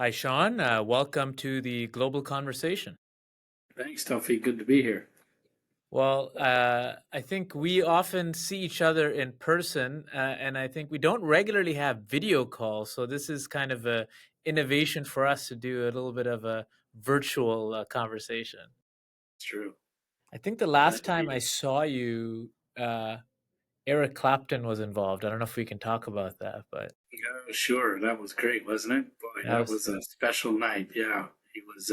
Hi, Sean. Welcome to the global conversation. Thanks, Tuffy. Good to be here. Well, I think we often see each other in person, and I think we don't regularly have video calls. So this is kind of a innovation for us to do a little bit of a virtual conversation. It's true. I think the Glad last to be time I here. saw you, uh, Eric Clapton was involved. I don't know if we can talk about that, but Yeah, sure. That was great, wasn't it? Boy, that that was was a special night. Yeah. He was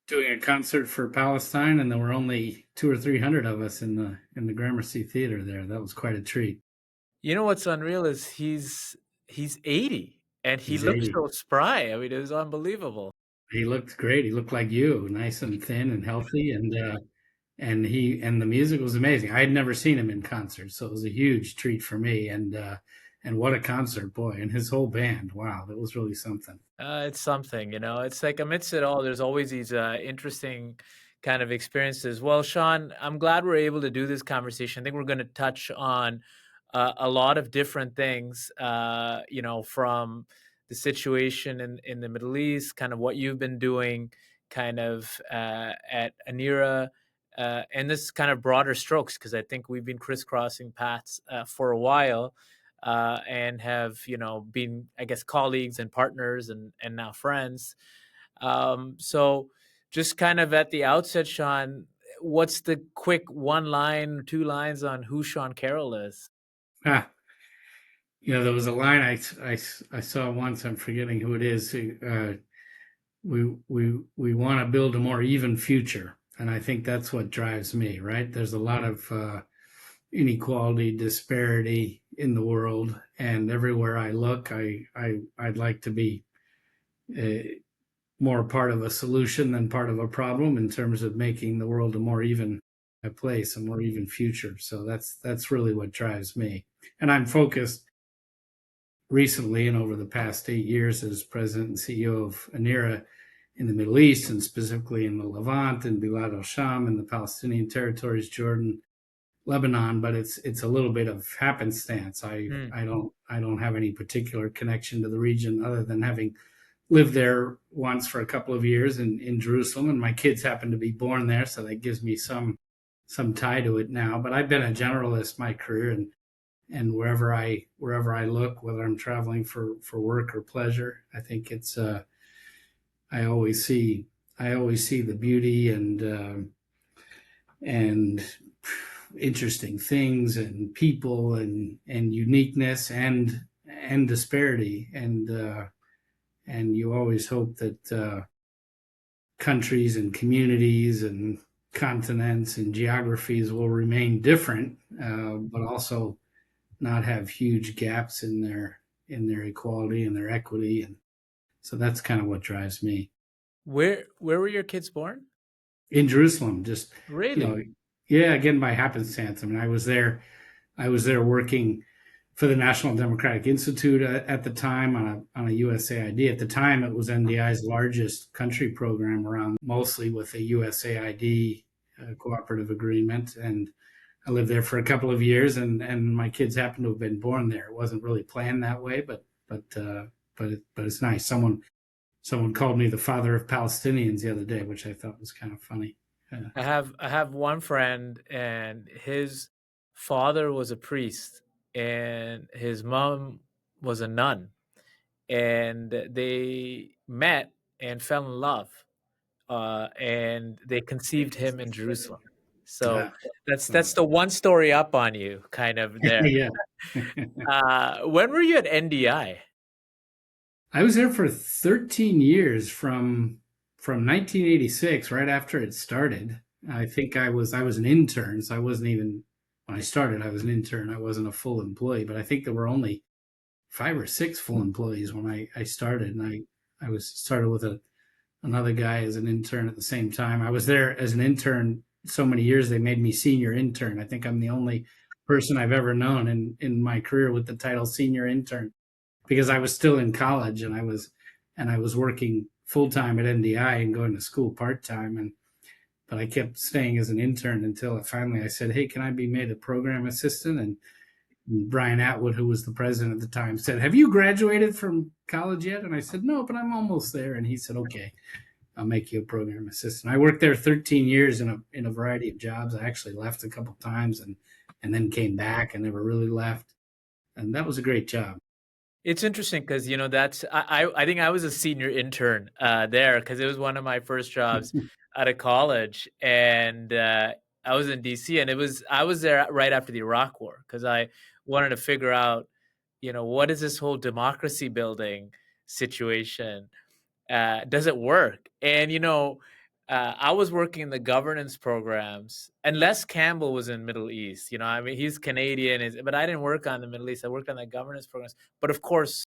doing a concert for Palestine, and there were only 200 or 300 of us in the Gramercy Theater there. That was quite a treat. You know what's unreal is he's 80 and he He's looks 80. so spry. I mean, it was unbelievable. He looked great. He looked like you, nice and thin and healthy, and the music was amazing. I had never seen him in concert, so it was a huge treat for me. And what a concert, boy! And his whole band. Wow, that was really something. It's something, It's like amidst it all, there's always these interesting kind of experiences. Well, Sean, I'm glad we're able to do this conversation. I think we're going to touch on a lot of different things, from the situation in the Middle East, kind of what you've been doing, kind of at Anera, and this kind of broader strokes, because I think we've been crisscrossing paths for a while and have been, I guess, colleagues and partners and now friends. So just kind of at the outset, Sean, what's the quick one line, 2 lines on who Sean Carroll is? Ah, there was a line I saw once. I'm forgetting who it is. We want to build a more even future, and I think that's what drives me. Right? There's a lot of inequality, disparity in the world, and everywhere I look, I'd like to be uh, more part of a solution than part of a problem in terms of making the world a more even place, a more even future. So that's really what drives me, and I'm focused recently and over the past 8 years as president and CEO of Anera in the Middle East, and specifically in the Levant and Bilad al-Sham and the Palestinian territories, Jordan, Lebanon. But it's a little bit of happenstance. I Hmm. I don't I don't have any particular connection to the region other than having lived there once for a couple of years in Jerusalem, and my kids happen to be born there, so that gives me some tie to it now. But I've been a generalist my career, and wherever I look, whether I'm traveling for work or pleasure, I think it's I always see I always see the beauty and interesting things and people and uniqueness and disparity, and you always hope that countries and communities and continents and geographies will remain different, but also not have huge gaps in their equality and their equity. And so that's kind of what drives me. Where were your kids born? In Jerusalem, just you know, Really? yeah, again by happenstance. I mean, I was there working for the National Democratic Institute at the time on a USAID. At the time, it was NDI's largest country program around, mostly with a USAID cooperative agreement. And I lived there for a couple of years, and my kids happened to have been born there. It wasn't really planned that way, but it's nice. Someone called me the father of Palestinians the other day, which I thought was kind of funny. I have one friend, and his father was a priest, and his mom was a nun, and they met and fell in love, and they conceived him in Jerusalem. So Yeah, that's the one story up on you, kind of there. yeah. When were you at NDI? I was there for 13 years from 1986, right after it started. I think I was an intern, so I wasn't even when I started. I was an intern. I wasn't a full employee, but I think there were only 5 or 6 full employees when I started, and I was started with another guy as an intern at the same time. I was there as an intern so many years they made me senior intern. I think I'm the only person I've ever known in my career with the title senior intern, because I was still in college, and I was working full time at NDI and going to school part time. And but I kept staying as an intern until finally I said, "Hey, can I be made a program assistant?" And Brian Atwood, who was the president at the time, said, "Have you graduated from college yet?" And I said, "No, but I'm almost there." And he said, "Okay, I'll make you a program assistant." I worked there 13 years in a variety of jobs. I actually left a couple of times and then came back and never really left. And that was a great job. It's interesting because, that's I think I was a senior intern, there because it was one of my first jobs out of college, and, I was in DC, and I was there right after the Iraq War because I wanted to figure out, what is this whole democracy building situation? Does it work? And, I was working in the governance programs, and Les Campbell was in Middle East. I mean, he's Canadian, but I didn't work on the Middle East. I worked on the governance programs. But of course,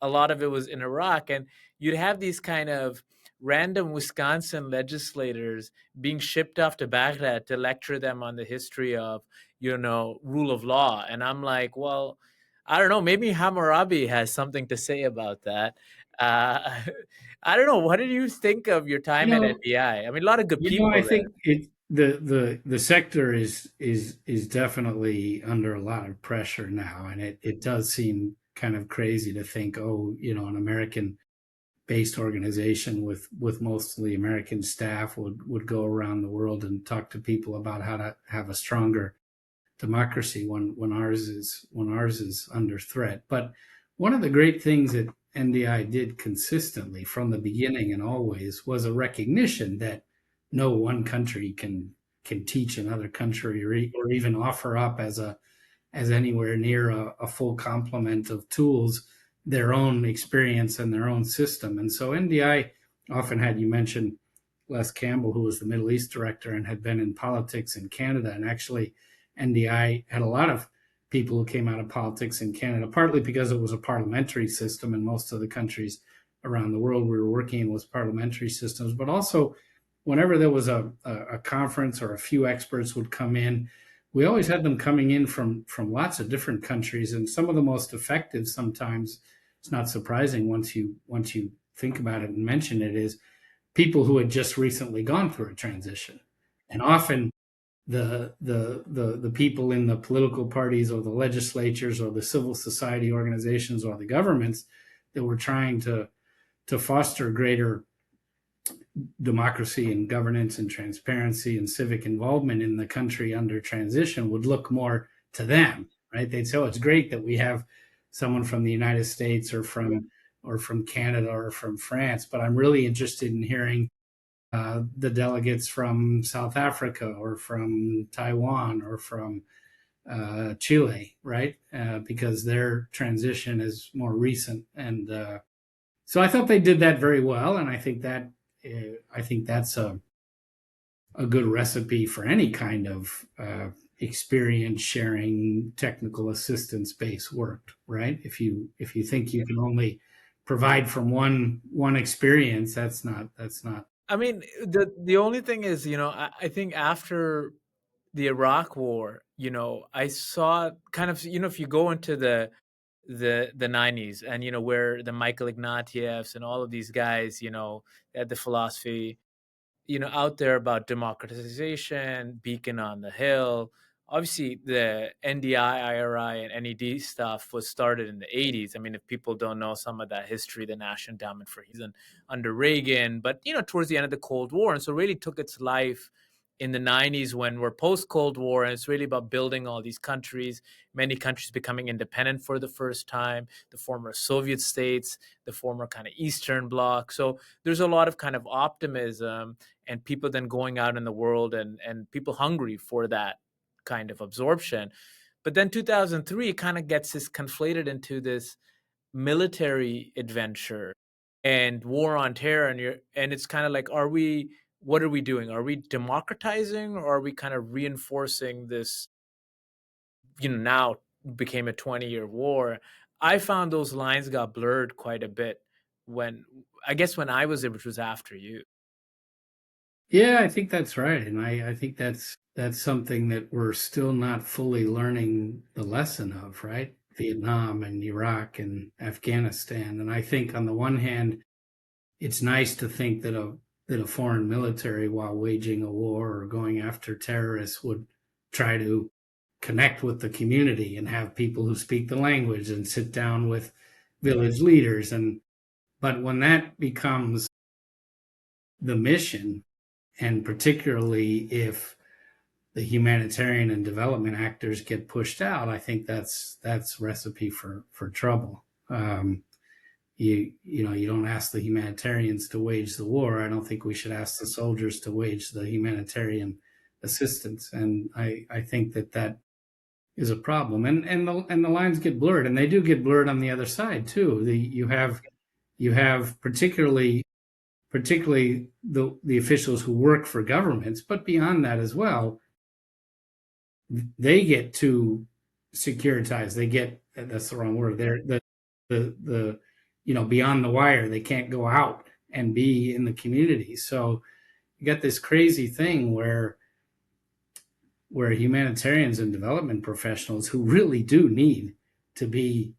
a lot of it was in Iraq, and you'd have these kind of random Wisconsin legislators being shipped off to Baghdad to lecture them on the history of, rule of law. And I'm like, well, I don't know, maybe Hammurabi has something to say about that. Uh, I don't know. What did you think of your You time at know, NDI? I mean, a lot of good I people there. think the sector is definitely under a lot of pressure now, and it does seem kind of crazy to think, oh, an American based organization with mostly American staff would go around the world and talk to people about how to have a stronger democracy when ours is under threat. But one of the great things that NDI did consistently from the beginning and always was a recognition that no one country can teach another country or even offer up as anywhere near a full complement of tools their own experience and their own system. And so NDI often had, you mentioned Les Campbell, who was the Middle East director and had been in politics in Canada. And actually, NDI had a lot of people who came out of politics in Canada, partly because it was a parliamentary system, and most of the countries around the world we were working in was parliamentary systems. But also, whenever there was a conference or a few experts would come in, we always had them coming in from lots of different countries, and some of the most effective sometimes, it's not surprising once you think about it and mention it, is people who had just recently gone through a transition. And often the people in the political parties or the legislatures or the civil society organizations or the governments that were trying to foster greater democracy and governance and transparency and civic involvement in the country under transition would look more to them, right? They'd say, "Oh, it's great that we have someone from the United States or from Canada or from France, but I'm really interested in hearing the delegates from South Africa or from Taiwan or from Chile, right? Because their transition is more recent." And so I thought they did that very well, and I think that's a good recipe for any kind of experience sharing, technical assistance based work, right? If you think you can only provide from one experience, that's not. I mean, the only thing is, I think after the Iraq War, I saw kind of, if you go into the 90s, and where the Michael Ignatieffs and all of these guys, they had the philosophy, out there about democratization, Beacon on the Hill. Obviously, the NDI, IRI, and NED stuff was started in the 80s. I mean, if people don't know some of that history, the National Endowment for Healing under Reagan, but towards the end of the Cold War, and so really took its life in the 90s when we're post Cold War, and it's really about building all these countries, many countries becoming independent for the first time, the former Soviet states, the former kind of Eastern Bloc. So there's a lot of kind of optimism, and people then going out in the world, and people hungry for that kind of absorption. But then 2003 kind of gets this conflated into this military adventure and war on terror, and it's kind of like, what are we doing? Are we democratizing, or are we kind of reinforcing this, now became a 20-year war? I found those lines got blurred quite a bit when, I guess, when I was there, which was after you. Yeah, I think that's right, and I think that's something that we're still not fully learning the lesson of, right? Vietnam and Iraq and Afghanistan, and I think on the one hand, it's nice to think that a foreign military, while waging a war or going after terrorists, would try to connect with the community and have people who speak the language and sit down with village leaders. And but when that becomes the mission, and particularly if the humanitarian and development actors get pushed out, I think that's recipe for trouble. You don't ask the humanitarians to wage the war. I don't think we should ask the soldiers to wage the humanitarian assistance. And I think that is a problem. And the lines get blurred, and they do get blurred on the other side too. You have particularly the officials who work for governments, but beyond that as well, they get too securitized. They get, that's the wrong word. They're the beyond the wire. They can't go out and be in the community. So you got this crazy thing where humanitarians and development professionals who really do need to be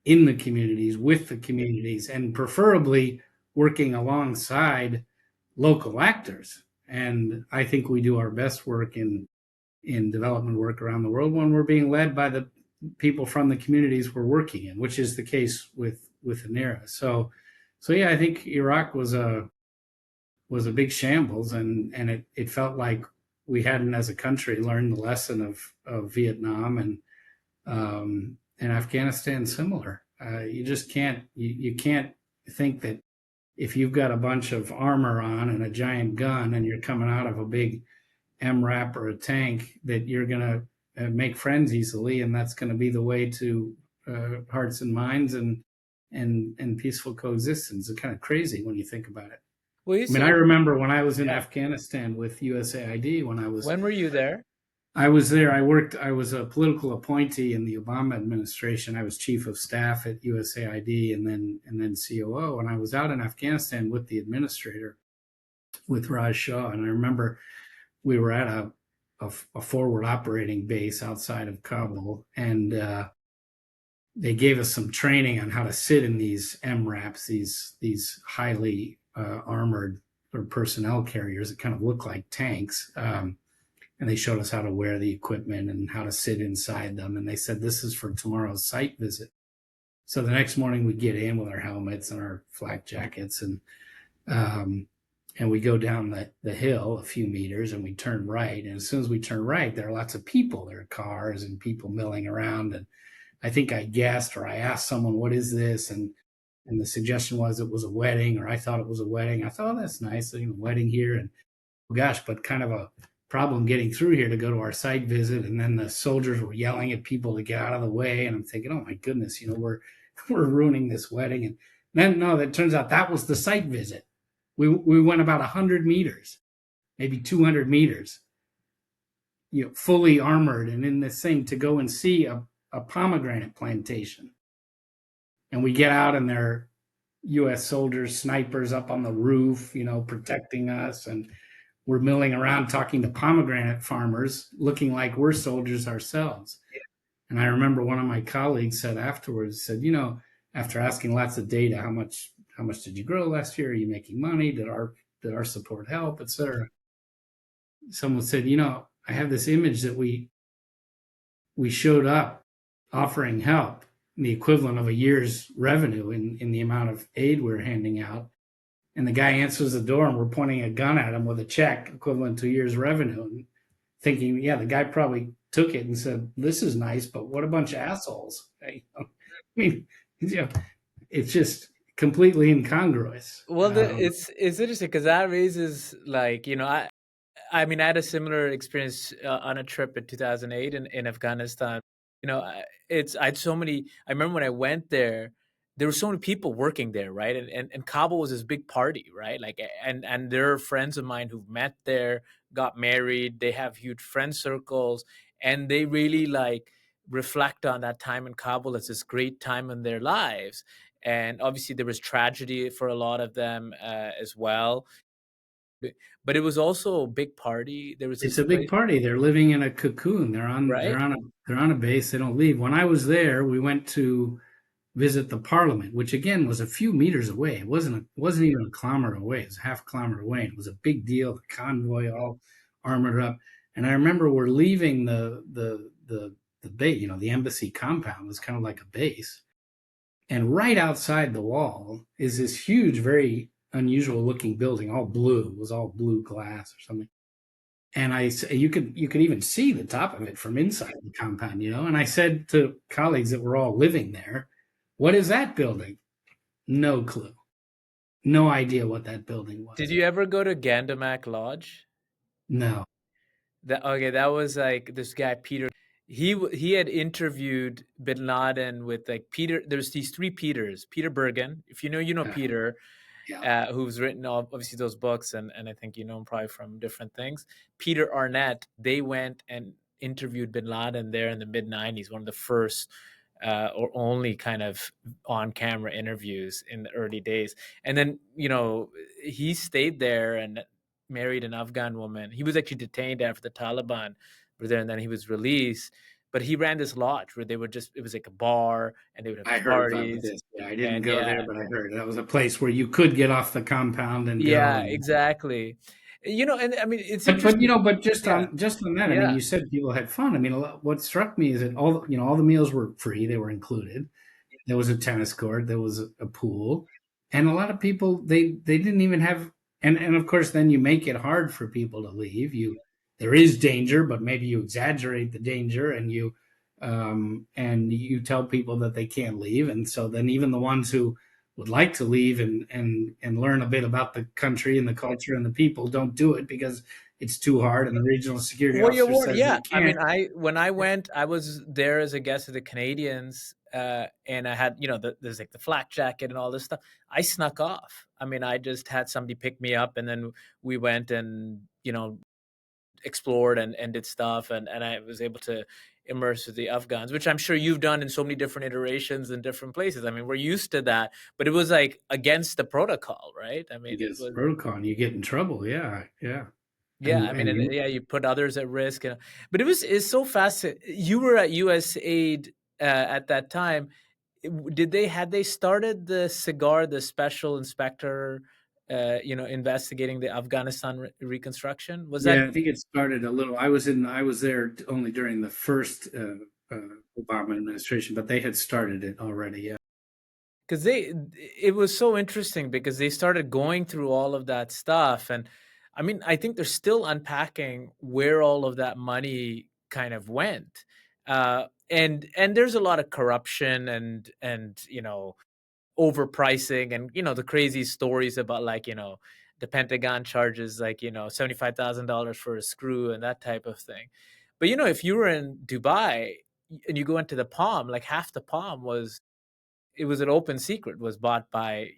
in the communities with the communities and preferably working alongside local actors. And I think we do our best work in development work around the world when we're being led by the people from the communities we're working in, which is the case with Anera. So yeah, I think Iraq was a big shambles, and it felt like we hadn't, as a country, learned the lesson of Vietnam and Afghanistan. Similar, you just can't think that if you've got a bunch of armor on and a giant gun and you're coming out of a big MRAP or a tank that you're going to make friends easily, and that's going to be the way to hearts and minds and peaceful coexistence. It's kind of crazy when you think about it. Well, you I mean, I said, remember when I was in yeah. Afghanistan with USAID, when When were you there? I was there, I was a political appointee in the Obama administration. I was chief of staff at USAID and then COO. And I was out in Afghanistan with the administrator, with Raj Shah. And I remember we were at a forward operating base outside of Kabul, and they gave us some training on how to sit in these MRAPs, these highly armored or personnel carriers that kind of look like tanks. And they showed us how to wear the equipment and how to sit inside them. And they said, this is for tomorrow's site visit. So the next morning we get in with our helmets and our flak jackets, um, and we go down the hill a few meters and we turn right. And as soon as we turn right, there are lots of people. There are cars and people milling around. And I think I guessed, or I asked someone, what is this? And the suggestion was it was a wedding, or I thought it was a wedding. I thought, oh, that's nice, wedding here. And oh gosh, but kind of a problem getting through here to go to our site visit. And then the soldiers were yelling at people to get out of the way. And I'm thinking, oh my goodness, we're ruining this wedding. And then no, that turns out that was the site visit. We went about 100 meters, maybe 200 meters, fully armored and in this thing to go and see a pomegranate plantation. And we get out and there are U.S. soldiers, snipers up on the roof, protecting us. And we're milling around talking to pomegranate farmers, looking like we're soldiers ourselves. And I remember one of my colleagues said afterwards, said, after asking lots of data, how much did you grow last year? Are you making money? Did our support help, et cetera? Someone said, I have this image that we showed up offering help, the equivalent of a year's revenue in the amount of aid we're handing out. And the guy answers the door and we're pointing a gun at him with a check equivalent to a year's revenue. And thinking, yeah, the guy probably took it and said, this is nice, but what a bunch of assholes. I mean, it's just completely incongruous. Well, it's interesting because that raises, like, I mean, I had a similar experience on a trip in 2008 in Afghanistan. I had so many. I remember when I went there were so many people working there, right? And Kabul was this big party, right? Like, and there are friends of mine who've met there, got married. They have huge friend circles, and they really like reflect on that time in Kabul as this great time in their lives. And obviously, there was tragedy for a lot of them as well. But it was also a big party. There was It's this a big place, party. They're living in a cocoon. They're on they're right? on a they're on a base. They don't leave. When I was there, we went to visit the parliament, which again was a few meters away. It wasn't even a kilometer away. It was a half kilometer away. And it was a big deal. The convoy all armored up. And I remember we're leaving the base, the embassy compound was kind of like a base. And right outside the wall is this huge, very unusual looking building, all blue. It was all blue glass or something. And you could even see the top of it from inside the compound. And I said to colleagues that were all living there, "What is that building?" No clue, no idea what that building Did was. you ever go to Gandamak Lodge? No, That okay, that was like this guy Peter. He had interviewed Bin Laden with like Peter. There's these three Peters. Peter Bergen, if you know, you know uh, Peter, yeah, who's written obviously those books, and I think you know him probably from different things. Peter Arnett, they went and interviewed Bin Laden there in the mid '90s, one of the first or only kind of on camera interviews in the early days. And then he stayed there and married an Afghan woman. He was actually detained after the Taliban were there, and then he was released. But he ran this lodge where they would just, it was like a bar and they would have I heard about parties. this. Yeah, I didn't And go yeah, there, but I heard that was a place where you could get off the compound and go. yeah, And exactly. And I mean, it's but interesting. but just Yeah, on that, I mean, yeah. you said people had fun. I mean, what struck me is that all the meals were free; they were included. There was a tennis court, there was a pool, and a lot of people they didn't even have. And of course, then you make it hard for people to leave. There is danger, but maybe you exaggerate the danger, and you tell people that they can't leave, and so then even the ones who would like to leave and learn a bit about the country and the culture and the people don't do it because it's too hard, and the regional security Well, you officer weren't. says Yeah, they I mean, can't. when I went, I was there as a guest of the Canadians, and I had there's like the flak jacket and all this stuff. I snuck off. I mean, I just had somebody pick me up, and then we went and explored and did stuff, and I was able to immerse with the Afghans, which I'm sure you've done in so many different iterations in different places. I mean, we're used to that, but it was like against the protocol, right? I mean, it Against was. protocol, and you get in trouble. Yeah, yeah. Yeah, And I mean, and and you yeah, you put others at risk, but it's so fascinating. You were at USAID at that time. Had they started the special inspector, investigating the Afghanistan reconstruction? Was that Yeah, I think it started a little. I was there only during the first Obama administration, but they had started it already. Yeah, because it was so interesting because they started going through all of that stuff, and I mean, I think they're still unpacking where all of that money kind of went. And there's a lot of corruption and overpricing, and the crazy stories about, like, the Pentagon charges, like, $75,000 for a screw and that type of thing. But if you were in Dubai and you go into the Palm, like half the Palm was, it was an open secret, was bought by,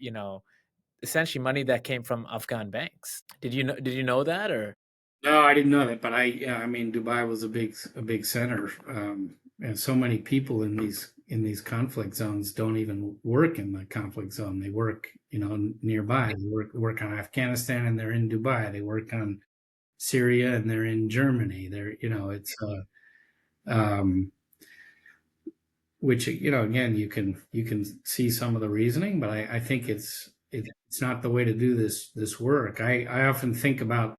essentially money that came from Afghan banks. Did you know that? Or no, I didn't know that, but yeah, I mean, Dubai was a big center, and so many people in these conflict zones don't even work in the conflict zone. They work, nearby. They work on Afghanistan, and they're in Dubai. They work on Syria, and they're in Germany. It's um, which again, you can see some of the reasoning, but I think it's not the way to do this work. I often think about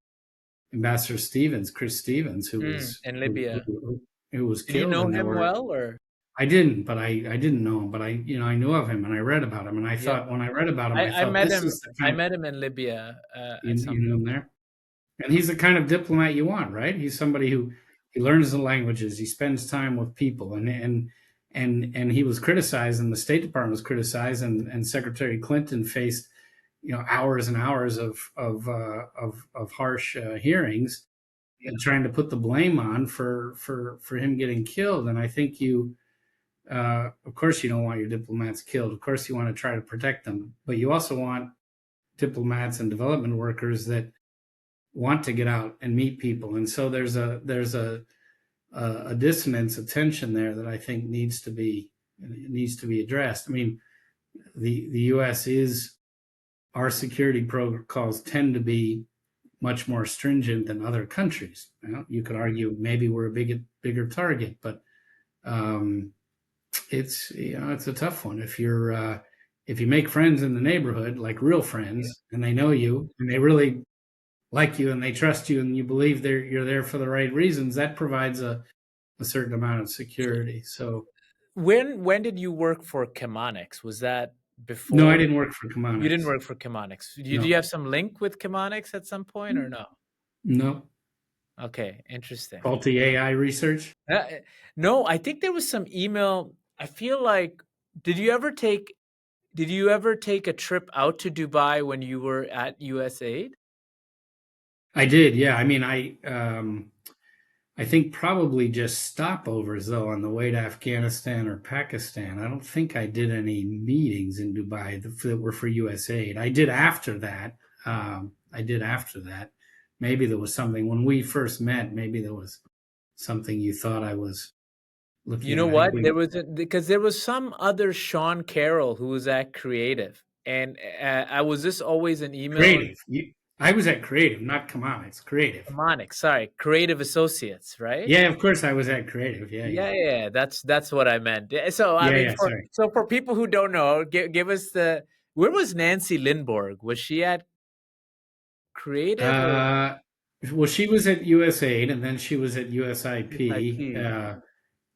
Ambassador Stevens, Chris Stevens, who was in who, Libya? who, who was Did you killed, know and there him were. well, or? I didn't, but I didn't know him, but I knew of him, and I read about him, and I Yeah, thought when I read about him, I I thought met this him. is the I kind met him in Libya you, at you some know him point. there. And he's the kind of diplomat you want, right? He's somebody who he learns the languages, he spends time with people, and he was criticized, and the State Department was criticized, and Secretary Clinton faced hours and hours of harsh hearings and trying to put the blame on for him getting killed. And I think of course, you don't want your diplomats killed. Of course, you want to try to protect them, but you also want diplomats and development workers that want to get out and meet people. And so there's a dissonance, a tension there that I think needs to be addressed. I mean, the U.S. is our security protocols tend to be much more stringent than other countries. You could argue maybe we're a bigger target, but um, it's a tough one. If you make friends in the neighborhood, like real friends, and they know you and they really like you and they trust you and you believe you're there for the right reasons, that provides a certain amount of security. So When did you work for Chemonics? Was that no, I before? didn't work for You didn't Chemonics. work for Chemonics. Did you No, have some link with Chemonics at some point or no? no, Okay, interesting. faulty AI research. No, I think there was some email. I feel like did you ever take did you ever take a trip out to Dubai when you were at USAID? I did, yeah. I mean, I think probably just stopovers though on the way to Afghanistan or Pakistan. I don't think I did any meetings in Dubai that were for USAID. I did after that. I did after that. Maybe there was something when we first met. Maybe there was something you thought I was You looking know at. I think what? we Because there was some other Sean Carroll who was at Creative, and I was just always an email. creative. I was at creative, not come on. It's creative. Mnemonic, sorry, Creative Associates, right? Yeah, of course I was at creative. Yeah, Yeah, yeah, yeah, yeah, that's what I meant. So I yeah, mean, yeah. Sorry. for people who don't know, give us the where was Nancy Lindborg? Was she at Creative or Uh, well, she was at USAID and then she was at USIP. IP?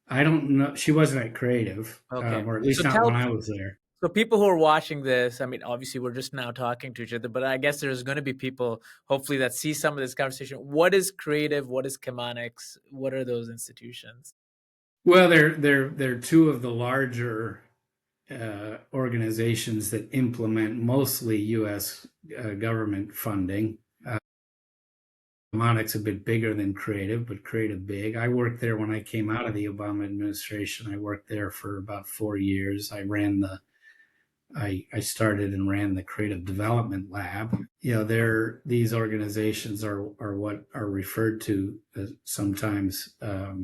I don't know. She wasn't at Creative, Okay, or at so least not tell when I was there. so people who are watching this, I mean, obviously we're just now talking to each other, but I guess there's going to be people hopefully that see some of this conversation. What is Creative? What is Chemonics? What are those institutions? Well, they're two of the larger organizations that implement mostly U.S. Government funding. Monix a bit bigger than Creative, but Creative big. I worked there when I came out of the Obama administration. I worked there for about 4 years. I started and ran the Creative Development Lab. You know, these organizations are what are referred to as sometimes uh,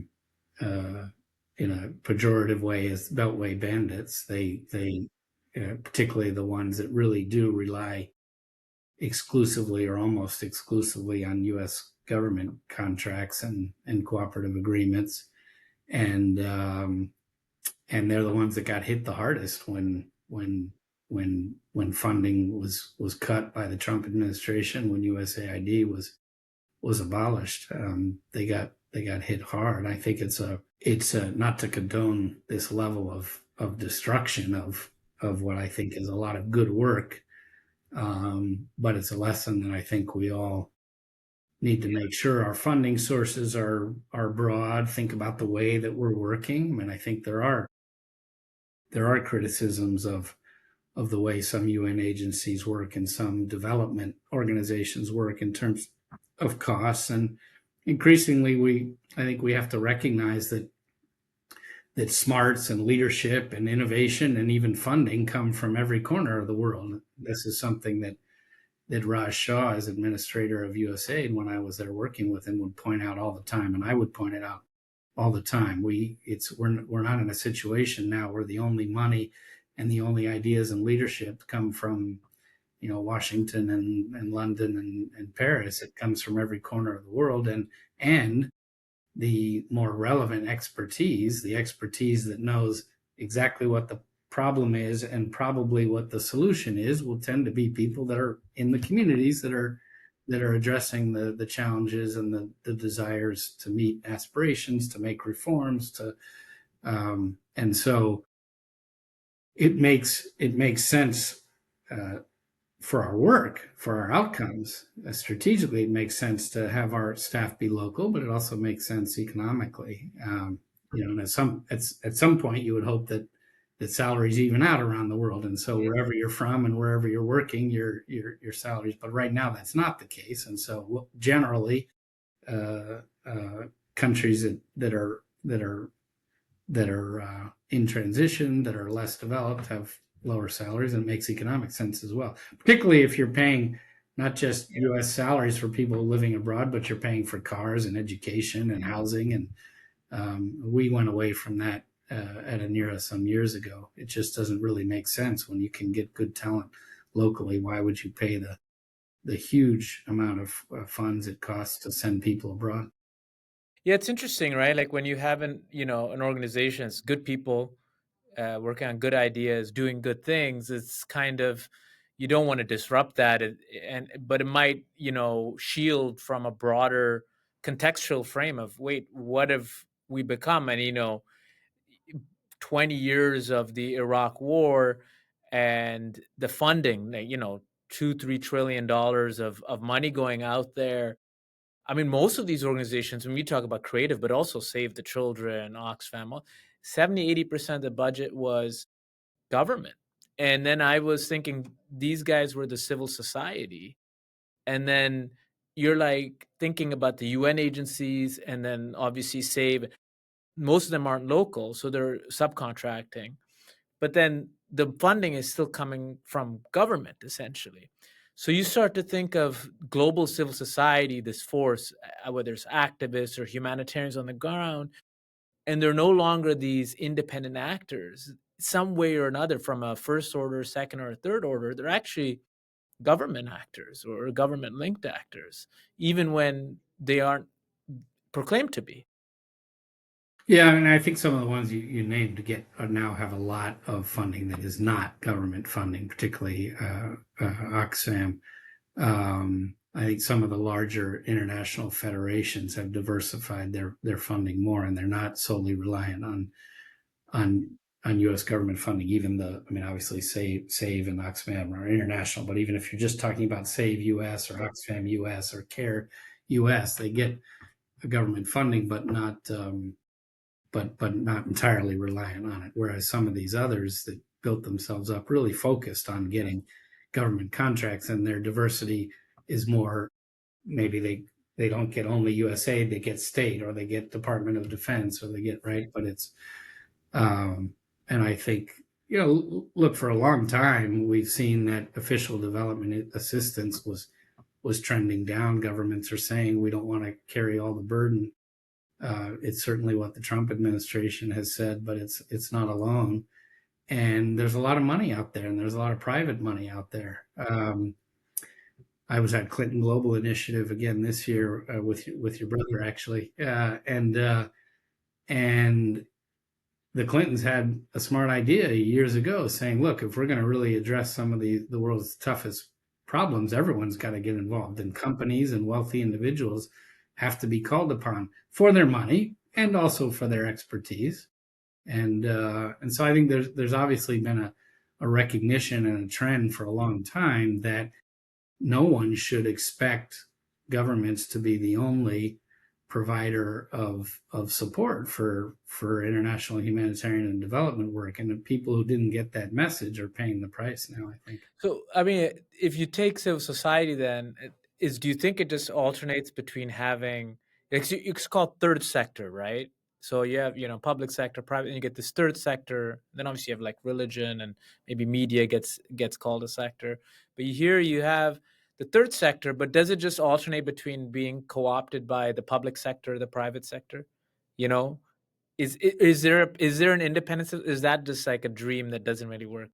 in a pejorative way as Beltway bandits. Particularly the ones that really do rely exclusively or almost exclusively on U.S. government contracts and cooperative agreements, and and they're the ones that got hit the hardest when funding was cut by the Trump administration, when USAID was abolished. They got hit hard. I think it's not to condone this level of destruction of what I think is a lot of good work, but it's a lesson that I think we all need to make sure our funding sources are broad. Think about the way that we're working. I mean, I think there are criticisms of the way some UN agencies work and some development organizations work in terms of costs. And increasingly, I think we have to recognize that smarts and leadership and innovation and even funding come from every corner of the world. This is something that Raj Shah, as administrator of USAID, when I was there working with him, would point out all the time, and I would point it out all the time. We're not in a situation now where the only money and the only ideas and leadership come from Washington and London and Paris. It comes from every corner of the world, and the more relevant expertise, the expertise that knows exactly what the problem is and probably what the solution is, will tend to be people that are in the communities that are addressing the challenges and the desires to meet aspirations, to make reforms, and so it makes sense for our work, for our outcomes. Strategically, it makes sense to have our staff be local, but it also makes sense economically. And at some point, you would hope that salaries even out around the world, and so wherever you're from and wherever you're working, your salaries. But right now, that's not the case, and so generally, uh, countries that are in transition, that are less developed, have lower salaries, and it makes economic sense as well. Particularly if you're paying not just U.S. salaries for people living abroad, but you're paying for cars and education and housing. And we went away from that at Anera some years ago. It just doesn't really make sense when you can get good talent locally. Why would you pay the huge amount of funds it costs to send people abroad? Yeah, it's interesting, right? Like when you have an organization, it's good people working on good ideas, doing good things. It's kind of you don't want to disrupt that, but it might shield from a broader contextual frame of wait, we become. And 20 years of the Iraq war and the funding, 2-3 trillion dollars of money going out there. I mean, most of these organizations, when we talk about creative, but also Save the Children, Oxfam, 70-80% of the budget was government. And then I was thinking these guys were the civil society. And then you're like thinking about the UN agencies, and then obviously Save. Most of them aren't local, so they're subcontracting. But then the funding is still coming from government, essentially. So you start to think of global civil society, this force, whether it's activists or humanitarians on the ground, and they're no longer these independent actors. Some way or another, from a first order, second or third order, they're actually government actors or government linked actors, even when they aren't proclaimed to be. Yeah, and I think some of the ones you named get now have a lot of funding that is not government funding, particularly Oxfam. I think some of the larger international federations have diversified their funding more, and they're not solely reliant on on U.S. government funding. Even I mean, obviously, Save and Oxfam are international, but even if you're just talking about Save U.S. or Oxfam U.S. or Care U.S., they get a government funding, but not entirely reliant on it. Whereas some of these others that built themselves up really focused on getting government contracts, and their diversity is more, maybe they don't get only USA, they get state, or they get Department of Defense, or they get, right. But it's and I think, look, for a long time we've seen that official development assistance was trending down. Governments are saying we don't want to carry all the burden. It's certainly what the Trump administration has said, but it's not alone. And there's a lot of money out there, and there's a lot of private money out there. I was at Clinton Global Initiative again this year with your brother, actually, and the Clintons had a smart idea years ago, saying, "Look, if we're going to really address some of the world's toughest problems, everyone's got to get involved, and companies and wealthy individuals have to be called upon for their money and also for their expertise." And so I think there's obviously been a recognition and a trend for a long time that no one should expect governments to be the only provider of support for international humanitarian and development work. And the people who didn't get that message are paying the price now, I think. So, I mean, if you take civil society, then do you think it just alternates between having, it's called third sector, right? So you have, public sector, private, and you get this third sector. Then obviously you have like religion, and maybe media gets called a sector. But here you have the third sector, but does it just alternate between being co-opted by the public sector, the private sector? You know, is there an independence? Is that just like a dream that doesn't really work?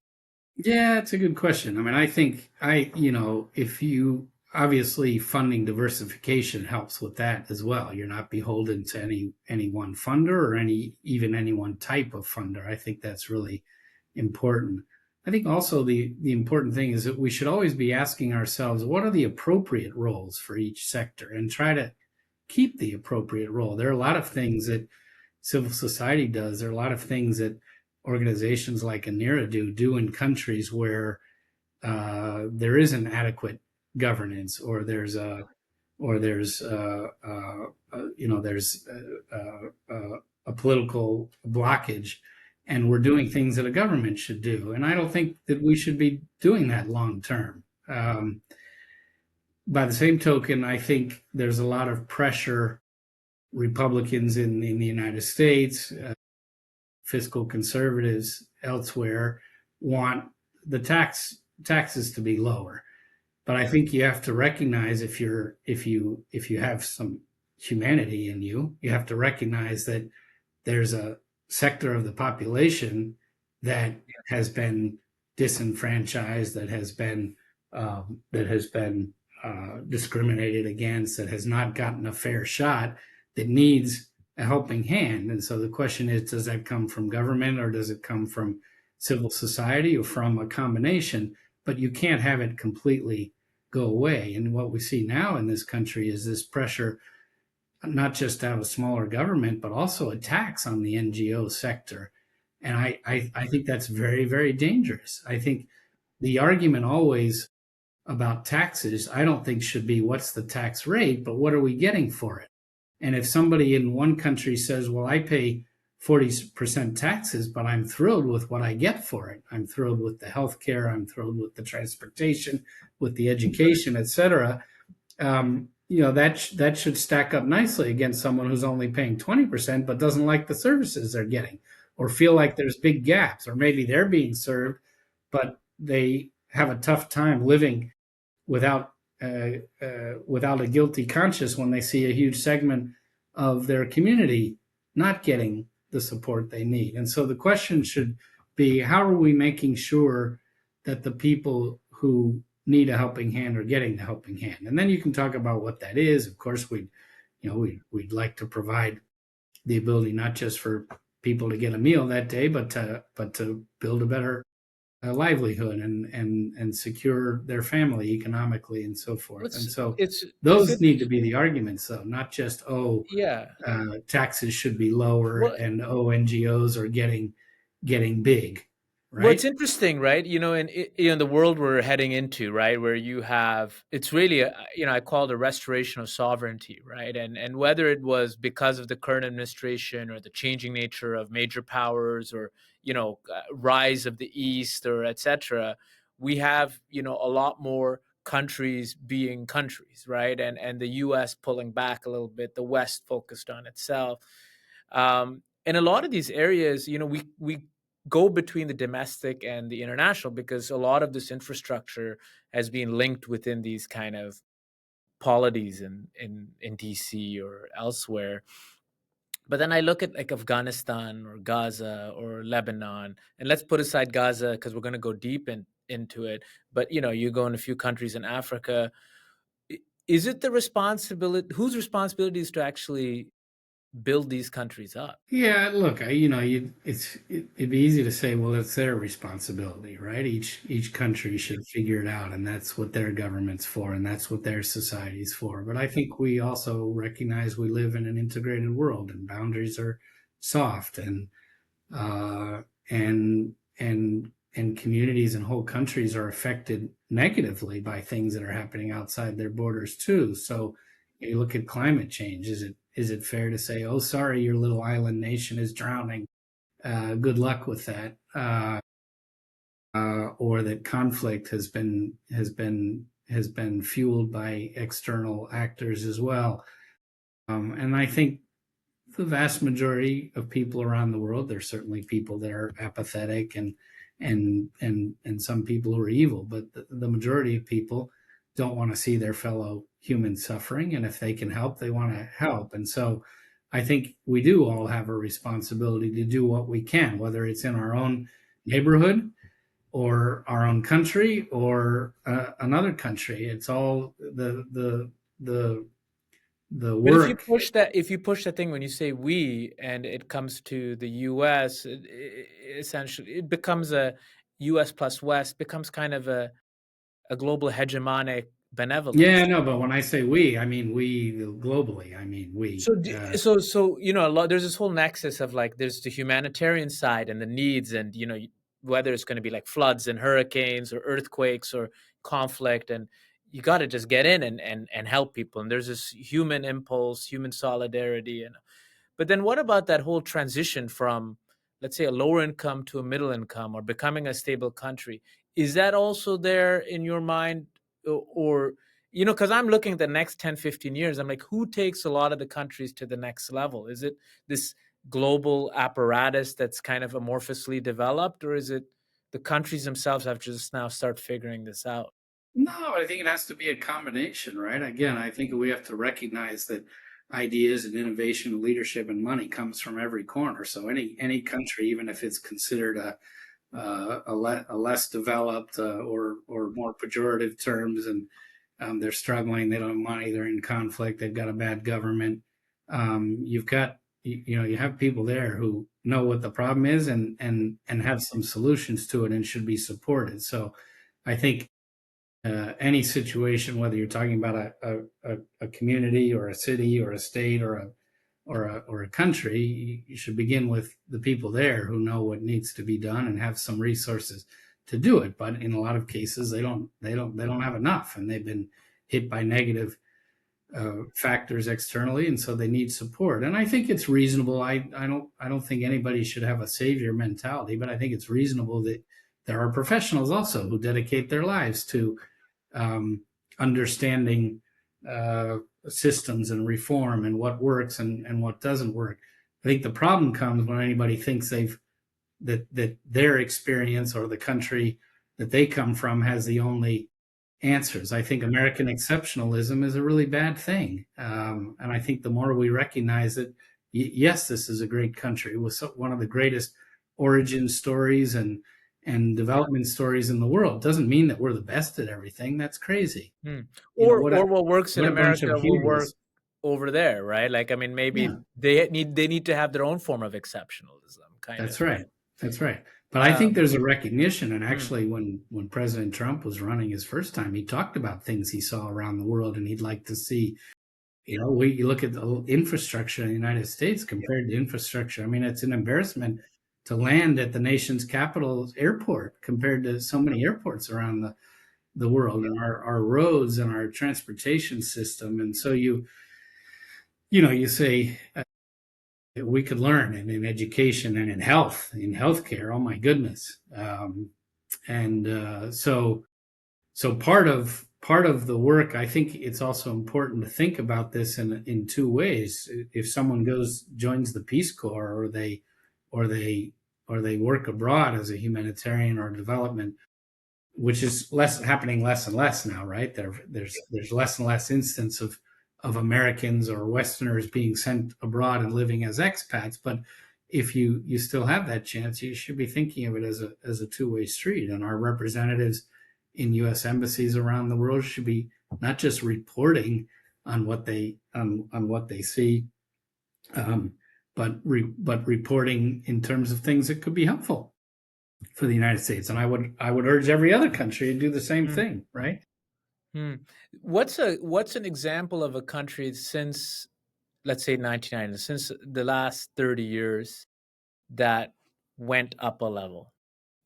Yeah, it's a good question. I mean, I think if you obviously funding diversification helps with that as well. You're not beholden to any one funder or any one type of funder. I think that's really important. I think also the important thing is that we should always be asking ourselves, what are the appropriate roles for each sector, and try to keep the appropriate role. There are a lot of things that civil society does. There are a lot of things that organizations like Anera do in countries where there isn't adequate governance, or there's a political blockage, and we're doing things that a government should do. And I don't think that we should be doing that long term. By the same token, I think there's a lot of pressure. Republicans in the United States, fiscal conservatives elsewhere, want the taxes to be lower. But I think you have to recognize, if you have some humanity in you, you have to recognize that there's a sector of the population that has been disenfranchised, that has been discriminated against, that has not gotten a fair shot, that needs a helping hand. And so the question is, does that come from government, or does it come from civil society, or from a combination? But you can't have it completely go away. And what we see now in this country is this pressure not just to have a smaller government, but also a tax on the NGO sector. And I think that's very, very dangerous. I think the argument always about taxes, I don't think should be what's the tax rate, but what are we getting for it? And if somebody in one country says, well, I pay 40% taxes, but I'm thrilled with what I get for it. I'm thrilled with the health care. I'm thrilled with the transportation, with the education, et cetera. That should stack up nicely against someone who's only paying 20% but doesn't like the services they're getting or feel like there's big gaps, or maybe they're being served but they have a tough time living without without a guilty conscience when they see a huge segment of their community not getting the support they need. And so the question should be, how are we making sure that the people who need a helping hand are getting the helping hand? And then you can talk about what that is. Of course, we'd like to provide the ability not just for people to get a meal that day, but to build a better livelihood and secure their family economically and so forth. And What's so it's those need to be the arguments, though, not just yeah. taxes should be lower Well, and NGOs are getting big, Well, it's right? interesting, right? In the world we're heading into, right, where you have it's really I call it a restoration of sovereignty, right? And whether it was because of the current administration or the changing nature of major powers or rise of the East or etc., we have a lot more countries being countries, right? And the U.S. pulling back a little bit, the West focused on itself. In a lot of these areas, we go between the domestic and the international because a lot of this infrastructure has been linked within these kind of polities in DC or elsewhere. But then I look at like Afghanistan or Gaza or Lebanon, and let's put aside Gaza because we're going to go deep into it. But you go in a few countries in Africa. Is it the responsibility? Whose responsibility is to actually build these countries up? Yeah, look, it'd be easy to say, well, it's their responsibility, right? Each country should figure it out, and that's what their government's for, and that's what their society's for. But I think we also recognize we live in an integrated world, and boundaries are soft, uh, and communities and whole countries are affected negatively by things that are happening outside their borders too. So you look at climate change. Is it fair to say, oh, sorry, your little island nation is drowning? Good luck with that. Or that conflict has been fueled by external actors as well. And I think the vast majority of people around the world, there's certainly people that are apathetic and some people who are evil, but the majority of people don't want to see their fellow humans suffering, and if they can help, they want to help. And so I think we do all have a responsibility to do what we can, whether it's in our own neighborhood or our own country or another country. It's all the But work. if you push that thing when you say we and it comes to the US, essentially it becomes a US plus West becomes kind of a global hegemonic Yeah, benevolence. no, but when I say we, I mean we globally. I mean we. So a lot there's this whole nexus of like there's the humanitarian side and the needs and whether it's going to be like floods and hurricanes or earthquakes or conflict and you got to just get in and help people and there's this human impulse, human solidarity and but then what about that whole transition from, let's say, a lower income to a middle income or becoming a stable country? Is that also there in your mind? Or because I'm looking at the next 10, 15 years, I'm like, who takes a lot of the countries to the next level? Is it this global apparatus that's kind of amorphously developed, or is it the countries themselves have to just now start figuring this out? No, I think it has to be a combination, right? Again, I think we have to recognize that ideas and innovation, leadership, and money comes from every corner. So any country, even if it's considered a less developed or more pejorative terms, and they're struggling, they don't have money, they're in conflict, they've got a bad government. You've got you have people there who know what the problem is and have some solutions to it and should be supported. So I think any situation, whether you're talking about a community or a city or a state or a country, you should begin with the people there who know what needs to be done and have some resources to do it. But in a lot of cases, they don't have enough, and they've been hit by negative factors externally, and so they need support. And I think it's reasonable. I don't think anybody should have a savior mentality, but I think it's reasonable that there are professionals also who dedicate their lives to um, understanding systems and reform and what works and what doesn't work. I think the problem comes when anybody thinks that their experience or the country that they come from has the only answers. I think American exceptionalism is a really bad thing, and I think the more we recognize that, yes, this is a great country with one of the greatest origin stories and development stories in the world, doesn't mean that we're the best at everything. That's crazy. Hmm. You know Or what works in what a bunch of America will work heroes. over there, right? Like, I mean, maybe Yeah, they need to have their own form of exceptionalism, kind that's of. right. That's right. But I think Um, there's a recognition, and hmm, actually, when President Trump was running his first time, he talked about things he saw around the world, and he'd like to see. You look at the infrastructure in the United States compared to infrastructure. I mean, it's an embarrassment to land at the nation's capital airport compared to so many airports around the world, and our roads and our transportation system. And so you say we could learn, and in education and in healthcare. Oh my goodness. And so part of the work, I think it's also important to think about this in two ways. If someone joins the Peace Corps, or they or they work abroad as a humanitarian or development, which is less and less now, right? There's less and less instance of Americans or Westerners being sent abroad and living as expats. But if you still have that chance, you should be thinking of it as a two-way street. And our representatives in U.S. embassies around the world should be not just reporting on what they see, um, but reporting in terms of things that could be helpful for the United States. And I would urge every other country to do the same hmm, thing, right? hmm. What's an example of a country since, let's say, 1990, since the last 30 years, that went up a level?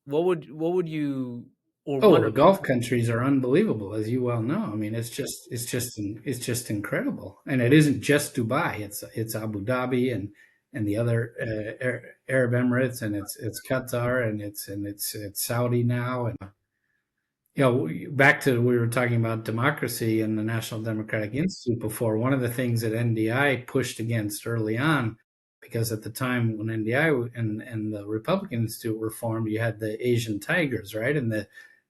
What would you, or one Oh, the or Gulf countries are unbelievable, as you well know. I mean, it's just incredible, and it isn't just Dubai. It's Abu Dhabi and the other Arab Emirates, and it's Qatar, and it's Saudi now, and back to we were talking about democracy and the National Democratic Institute before. One of the things that NDI pushed against early on, because at the time when NDI and the Republican Institute were formed, you had the Asian tigers, right? And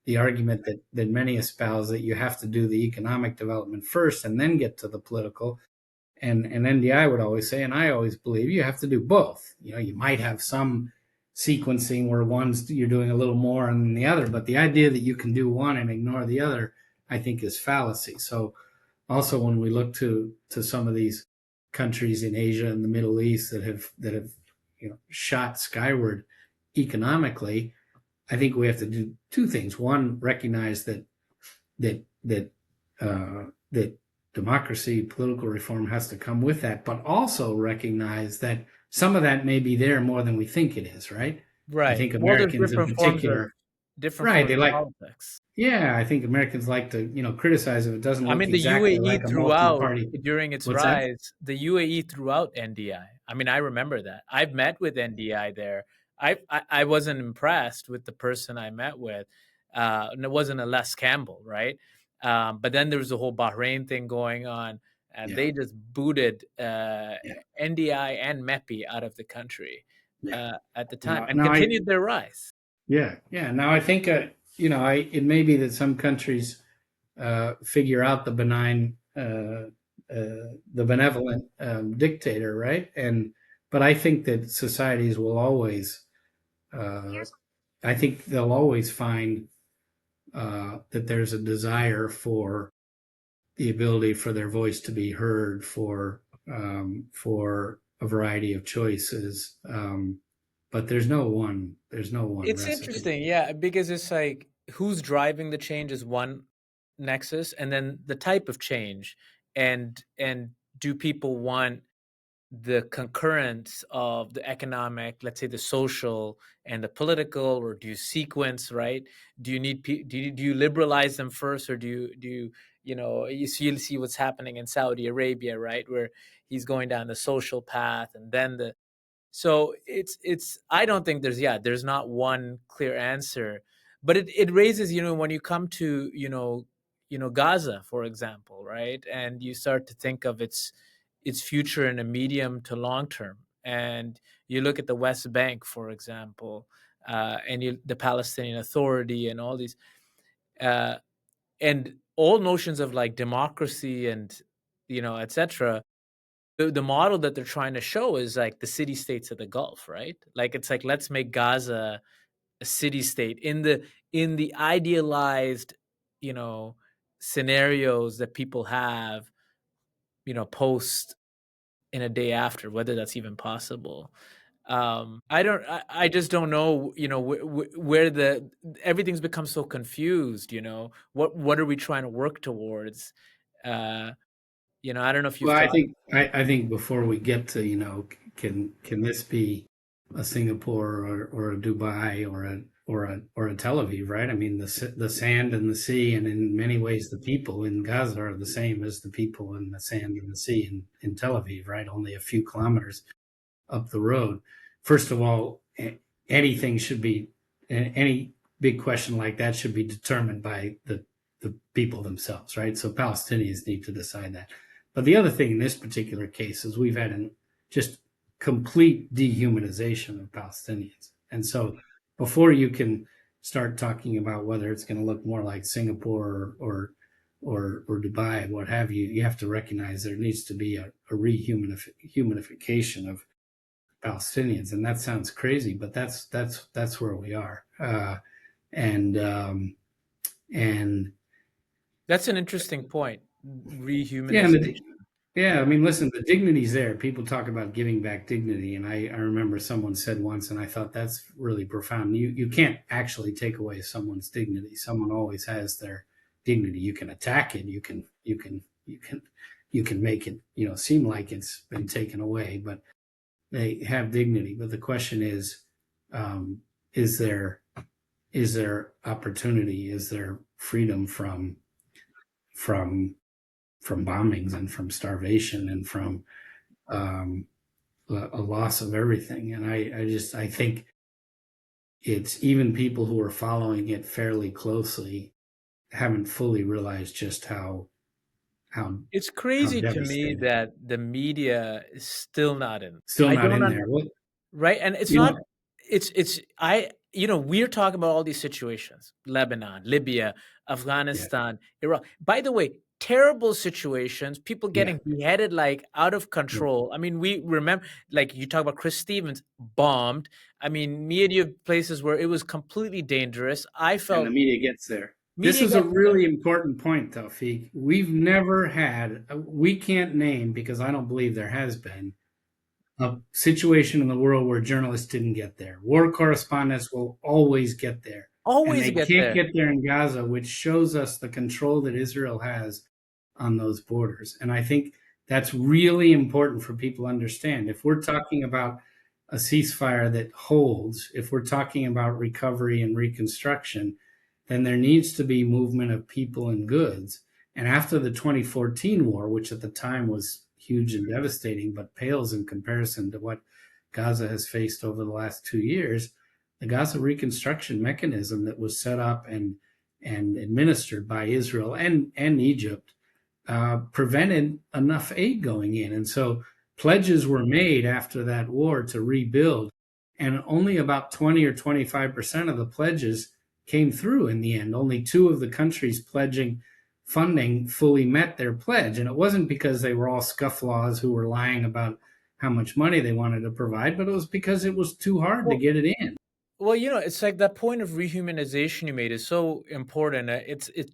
the argument that many espouse, that you have to do the economic development first and then get to the political. And NDI would always say, and I always believe, you have to do both. You might have some sequencing where one's you're doing a little more than the other, but the idea that you can do one and ignore the other, I think, is fallacy. So also when we look to some of these countries in Asia and the Middle East that have shot skyward economically, I think we have to do two things. One, recognize that democracy, political reform has to come with that, but also recognize that some of that may be there more than we think it is, right? I right? think Well, there's Americans in particular, different right? forms They of like, politics. yeah, I think Americans like to, criticize if it doesn't I look mean, the exactly UAE like a throughout multi-party. during its What's that? rise, the UAE throughout NDI. I mean, I remember that. I've met with NDI there. I wasn't impressed with the person I met with. And it wasn't a Les Campbell, right? But then there was the whole Bahrain thing going on, and Yeah, they just booted yeah, NDI and MEPI out of the country yeah. at the time, Now, and now I, continued their rise. yeah, yeah. Now I think, it may be that some countries figure out the benevolent dictator, right? But I think that societies will always, uh, I think they'll always find that there's a desire for the ability for their voice to be heard, for a variety of choices. But there's no one It's recipe. interesting, yeah, because it's like, who's driving the change is one. nexus, and then the type of change, and do people want the concurrence of the economic, let's say the social and the political, or do you sequence, right? Do you need do you liberalize them first, or you see what's happening in Saudi Arabia, right, where he's going down the social path, and then the so it's I don't think there's not one clear answer, but it raises, when you come to, Gaza, for example, right? And you start to think of its future in a medium to long term. And you look at the West Bank, for example, and the Palestinian Authority and all these uh, and all notions of like democracy and etc. The model that they're trying to show is like the city states of the Gulf, right? Like it's like, let's make Gaza a city state in the idealized, you know, scenarios that people have, post in a day after, whether that's even possible. I just don't know, where the everything's become so confused. What are we trying to work towards? Uh, I don't know if you've Well, thought. I think before we get to, can this be a Singapore or a Dubai or a Tel Aviv, right? I mean, the sand and the sea, and in many ways, the people in Gaza are the same as the people in the sand and the sea in Tel Aviv, right? Only a few kilometers up the road. First of all, anything should be any big question like that should be determined by the people themselves, right? So Palestinians need to decide that. But the other thing in this particular case is we've had an just complete dehumanization of Palestinians, and so before you can start talking about whether it's going to look more like Singapore or Dubai, what have you, you have to recognize there needs to be a rehumanification of Palestinians, and that sounds crazy, but that's where we are. And and That's an interesting point. yeah, Rehumanization. yeah. I mean, listen, the dignity's there. People talk about giving back dignity, and I remember someone said once, and I thought that's really profound. You can't actually take away someone's dignity. Someone always has their dignity. You can attack it. You can make it seem like it's been taken away, but they have dignity. But the question um, is there opportunity? Is there freedom from from bombings and from starvation and from um, a loss of everything? And I think it's even people who are following it fairly closely haven't fully realized just how It's how crazy to me devastating. that the media is still not in. Still I not don't in there. What right? And it's you not know? it's I we're talking about all these situations: Lebanon, Libya, Yeah, Afghanistan, Iraq. By the way, terrible situations, people yeah, getting beheaded like out of yeah. control. I mean, we remember, like, you talk about Chris Stevens bombed. I mean, media places where it was completely dangerous. I And the felt media gets there. This media is a gets there. really important point, Taufik. We've never had, we can't name, because I don't believe there has been, a situation in the world where journalists didn't get there. War correspondents will always get there. And Always they get can't there. get there in Gaza, which shows us the control that Israel has on those borders. And I think that's really important for people to understand. If we're talking about a ceasefire that holds, if we're talking about recovery and reconstruction, then there needs to be movement of people and goods. And after the 2014 war, which at the time was huge and devastating, but pales in comparison to what Gaza has faced over the last 2 years, the Gaza reconstruction mechanism that was set up and administered by Israel and Egypt prevented enough aid going in. And so pledges were made after that war to rebuild, and only about 20 or 25% of the pledges came through in the end. Only two of the countries pledging funding fully met their pledge. And it wasn't because they were all scufflaws who were lying about how much money they wanted to provide, but it was because it was too hard to Well, get it in. Well, it's like that point of rehumanization you made is so important.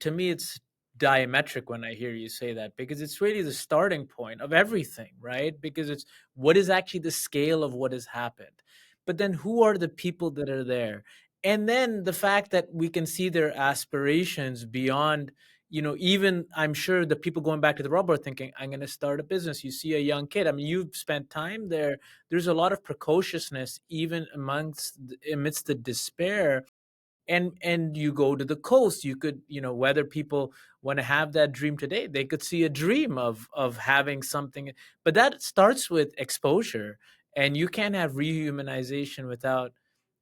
To me, it's diametric when I hear you say that, because it's really the starting point of everything, right? Because it's what is actually the scale of what has happened, but then who are the people that are there, and then the fact that we can see their aspirations beyond, even I'm sure the people going back to the rubble are thinking, I'm going to start a business. You see a young kid. I mean, you've spent time there. There's a lot of precociousness, even amidst the despair. And you go to the coast, you could, whether people want to have that dream today, they could see a dream of having something, but that starts with exposure, and you can't have rehumanization without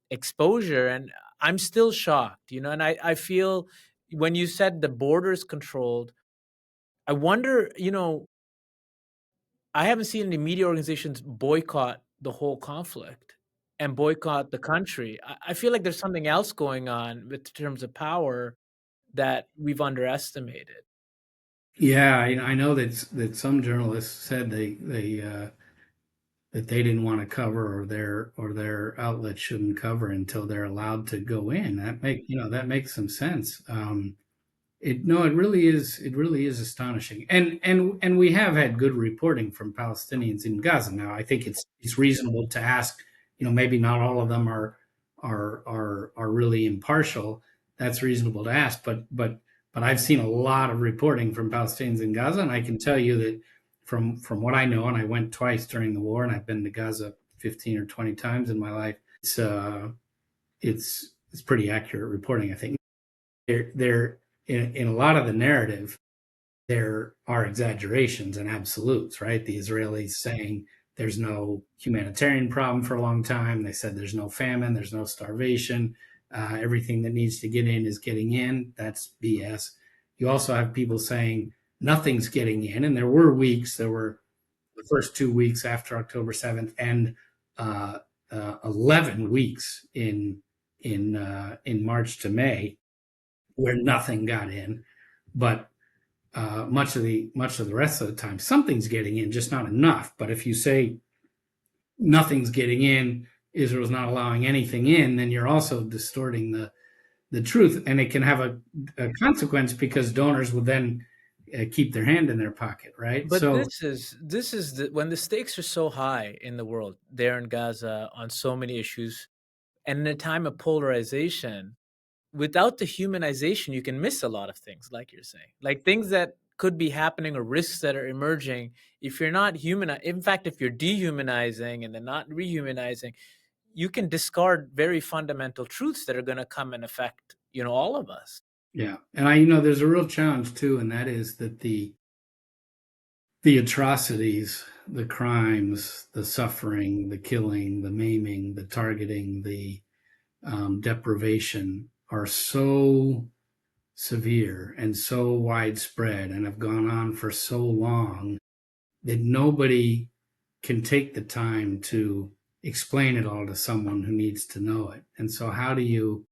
exposure. And I'm still shocked, and I feel when you said the borders controlled, I wonder, I haven't seen any media organizations boycott the whole conflict and boycott the country. I feel like there's something else going on with terms of power that we've underestimated. Yeah, I know that some journalists said that they didn't want to cover, or their outlet shouldn't cover until they're allowed to go in. That makes some sense. It no, it really is astonishing, and we have had good reporting from Palestinians in Gaza. Now, I think it's reasonable to ask, maybe not all of them are really impartial. That's reasonable to ask, but I've seen a lot of reporting from Palestinians in Gaza, and I can tell you that from what I know, and I went twice during the war, and I've been to Gaza 15 or 20 times in my life. It's pretty accurate reporting. I think they're in a lot of the narrative, there are exaggerations and absolutes, right? The Israelis saying there's no humanitarian problem for a long time. They said there's no famine, there's no starvation. Everything that needs to get in is getting in. That's BS. You also have people saying nothing's getting in, and there were the first 2 weeks after October 7th, and uh, 11 weeks in March to May where nothing got in. But much of the rest of the time, something's getting in, just not enough. But if you say nothing's getting in, Israel's not allowing anything in, then you're also distorting the truth, and it can have a consequence because donors will then keep their hand in their pocket, right? But So this is when the stakes are so high in the world, there in Gaza on so many issues, and in a time of polarization, without the humanization, you can miss a lot of things, like you're saying, like things that could be happening or risks that are emerging. If you're not human, in fact, if you're dehumanizing and then not rehumanizing, you can discard very fundamental truths that are going to come and affect, all of us. yeah, and there's a real challenge too, and that is that the atrocities, the crimes, the suffering, the killing, the maiming, the targeting, the deprivation are so severe and so widespread and have gone on for so long that nobody can take the time to explain it all to someone who needs to know it. And so how do you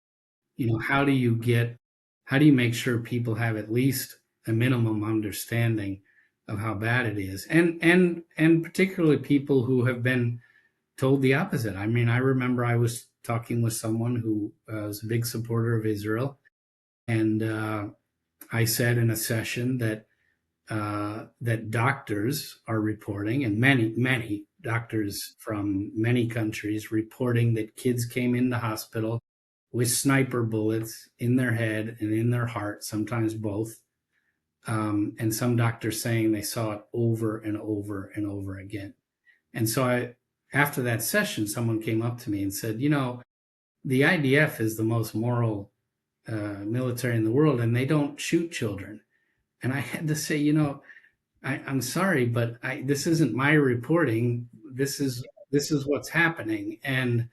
make sure people have at least a minimum understanding of how bad it is? And particularly people who have been told the opposite. I mean, I remember I was talking with someone who was a big supporter of Israel, and I said in a session that doctors are reporting, and many doctors from many countries reporting that kids came into hospital with sniper bullets in their head and in their heart, sometimes both. And some doctors saying they saw it over and over and over again. And so after that session, someone came up to me and said, the IDF is the most moral military in the world, and they don't shoot children. And I had to say, I'm sorry, but this isn't my reporting. This is what's happening. And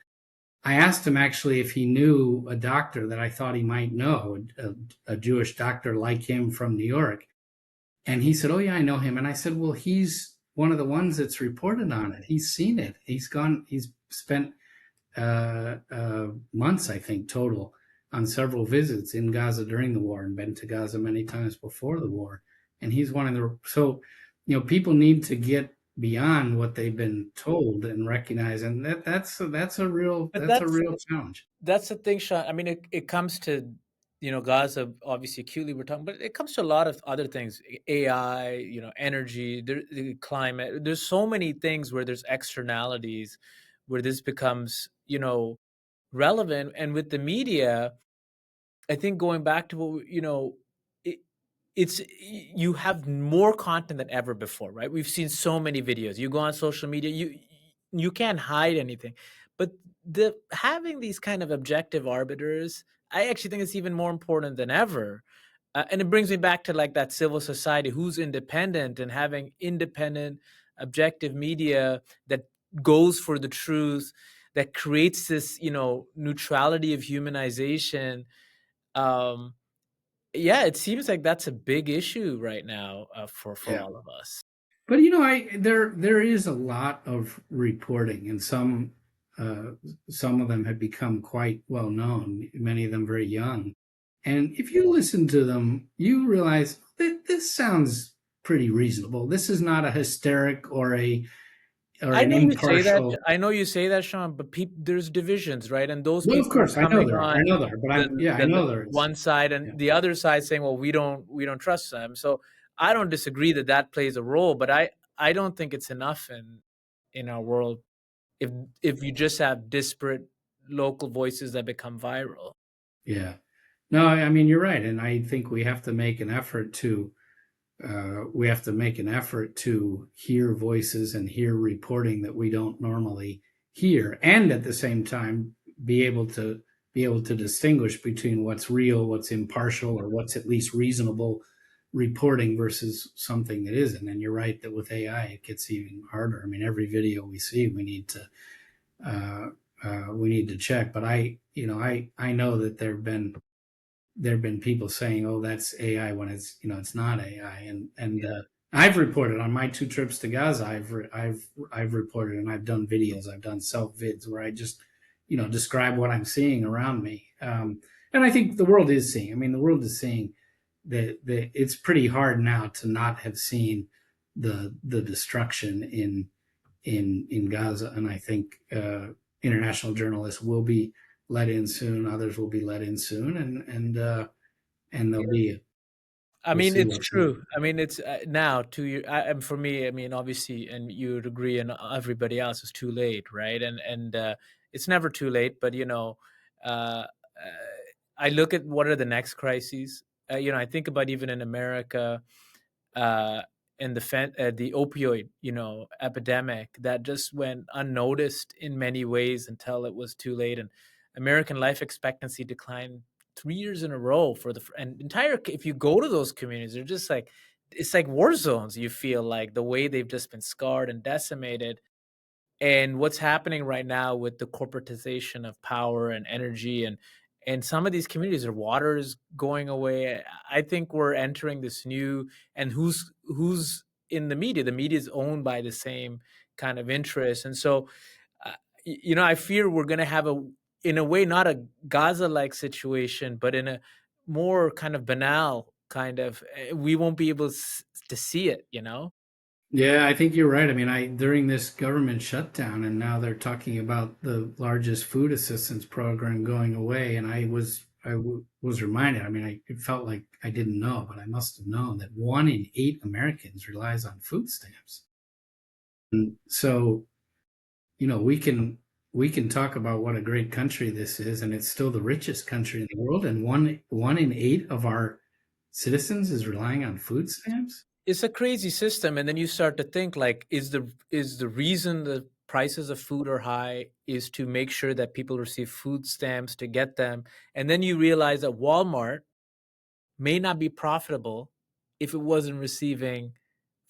I asked him actually if he knew a doctor that I thought he might know, a Jewish doctor like him from New York. And he said, "Oh yeah, I know him." And I said, "Well, he's one of the ones that's reported on it. He's seen it. He's spent months, I think, total on several visits in Gaza during the war, and been to Gaza many times before the war. And he's one of the so people need to get beyond what they've been told and recognize, and But that's a real challenge. that's the thing, Sean. I mean, it comes to, Gaza, obviously acutely we're talking, but it comes to a lot of other things, AI, energy, the climate. There's so many things where there's externalities, where this becomes, relevant. And with the media, I think going back to what you have more content than ever before, right? We've seen so many videos. You go on social media, you can't hide anything. But having these kind of objective arbiters, I actually think it's even more important than ever. And it brings me back to like that civil society who's independent and having independent, objective media that goes for the truth, that creates this, neutrality of humanization. Um, yeah, it seems like that's a big issue right now, for Yeah. all of us. But I there is a lot of reporting, and uh, some of them have become quite well known. Many of them very young, and if you listen to them, you realize that this sounds pretty reasonable. This is not a hysteric or I an know you say that. impartial. I know you say that, Sean, but there's divisions, right? And those Well, of people are course, I know coming there are. I on know there, but I'm yeah, I the know there is. one side Yeah, and the other side saying, "Well, we don't trust them." So I don't disagree that that plays a role, but I don't think it's enough in our world if if you just have disparate local voices that become viral. yeah. No, I mean you're right, and I think we have to make an effort to hear voices and hear reporting that we don't normally hear, and at the same time be able to distinguish between what's real, what's impartial, or what's at least reasonable reporting versus something that isn't. And you're right that with AI it gets even harder. I mean, every video we see, uh, we need to check. But I know that there have been people saying, "Oh, that's AI," when it's not AI. And I've reported on my two trips to Gaza. I've reported, and I've done videos. I've done self vids where I just describe what I'm seeing around me. And I think the world is seeing. I mean, the world is seeing that it's pretty hard now to not have seen the destruction in Gaza. And I think international journalists will be let in soon. Others will be let in soon, and there'll be I we'll mean, see it's what's next. true. I mean, it's now 2 year and for me, I mean, obviously, and you would agree, and everybody else is too late, right? And it's never too late, but uh, I look at what are the next crises. I think about even in America, uh, in the opioid, epidemic that just went unnoticed in many ways until it was too late, and American life expectancy declined 3 years in a row for and entire. If you go to those communities, they're just like it's like war zones. You feel like the way they've just been scarred and decimated, and what's happening right now with the corporatization of power and energy and some of these communities, their water is going away. I think we're entering this new, and who's in the media is owned by the same kind of interests, and so I fear we're going to have in a way, not a Gaza like situation, but in a more kind of banal kind of, we won't be able to see it. Yeah, I think you're right. I mean, I during this government shutdown, and now they're talking about the largest food assistance program going away, and was reminded. I mean, it felt like I didn't know, but I must have known that 1 in 8 Americans relies on food stamps. And so we can talk about what a great country this is, and it's still the richest country in the world, and one in 8 of our citizens is relying on food stamps. It's a crazy system, and then you start to think like, is the reason the prices of food are high is to make sure that people receive food stamps to get them, and then you realize that Walmart may not be profitable if it wasn't receiving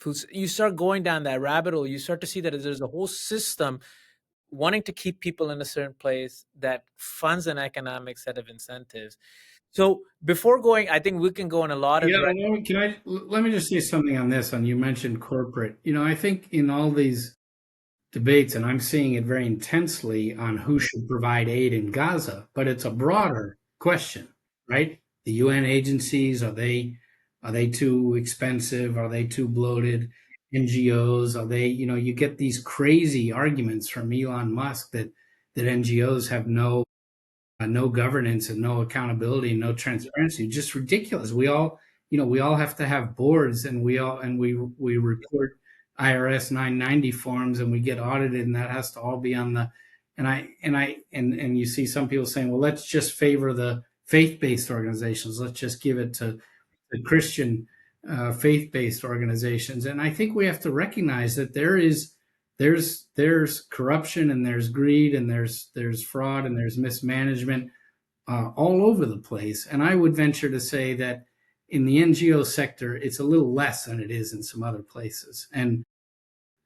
food. You start going down that rabbit hole. You start to see that there's a whole system wanting to keep people in a certain place that funds an economic set of incentives. So before going, I think we can go in a lot of Yeah, directions. let me just say something on this. On You mentioned corporate. I think in all these debates, and I'm seeing it very intensely on who should provide aid in Gaza, but it's a broader question, right? The UN agencies, are they too expensive? Are they too bloated? NGOs, are they, you get these crazy arguments from Elon Musk that NGOs have no governance and no accountability and no transparency. Just ridiculous. We all have to have boards, and we report IRS 990 forms, and we get audited, and that has to all be on the. And you see some people saying, well, let's just favor the faith-based organizations. Let's just give it to the Christian. faith-based organizations. And I think we have to recognize that there's corruption and there's greed and there's fraud and there's mismanagement all over the place. And I would venture to say that in the NGO sector, it's a little less than it is in some other places. And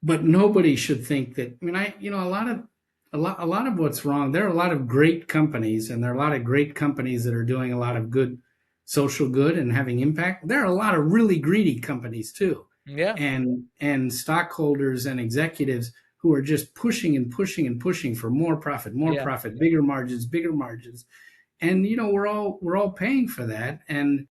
but nobody should think that. I mean, a lot of what's wrong. There are a lot of great companies, and there are a lot of great companies that are doing a lot of good social good and having impact. There are a lot of really greedy companies too, Yeah, and stockholders and executives who are just pushing and pushing and pushing for more yeah. profit, bigger margins, and we're all paying for that. And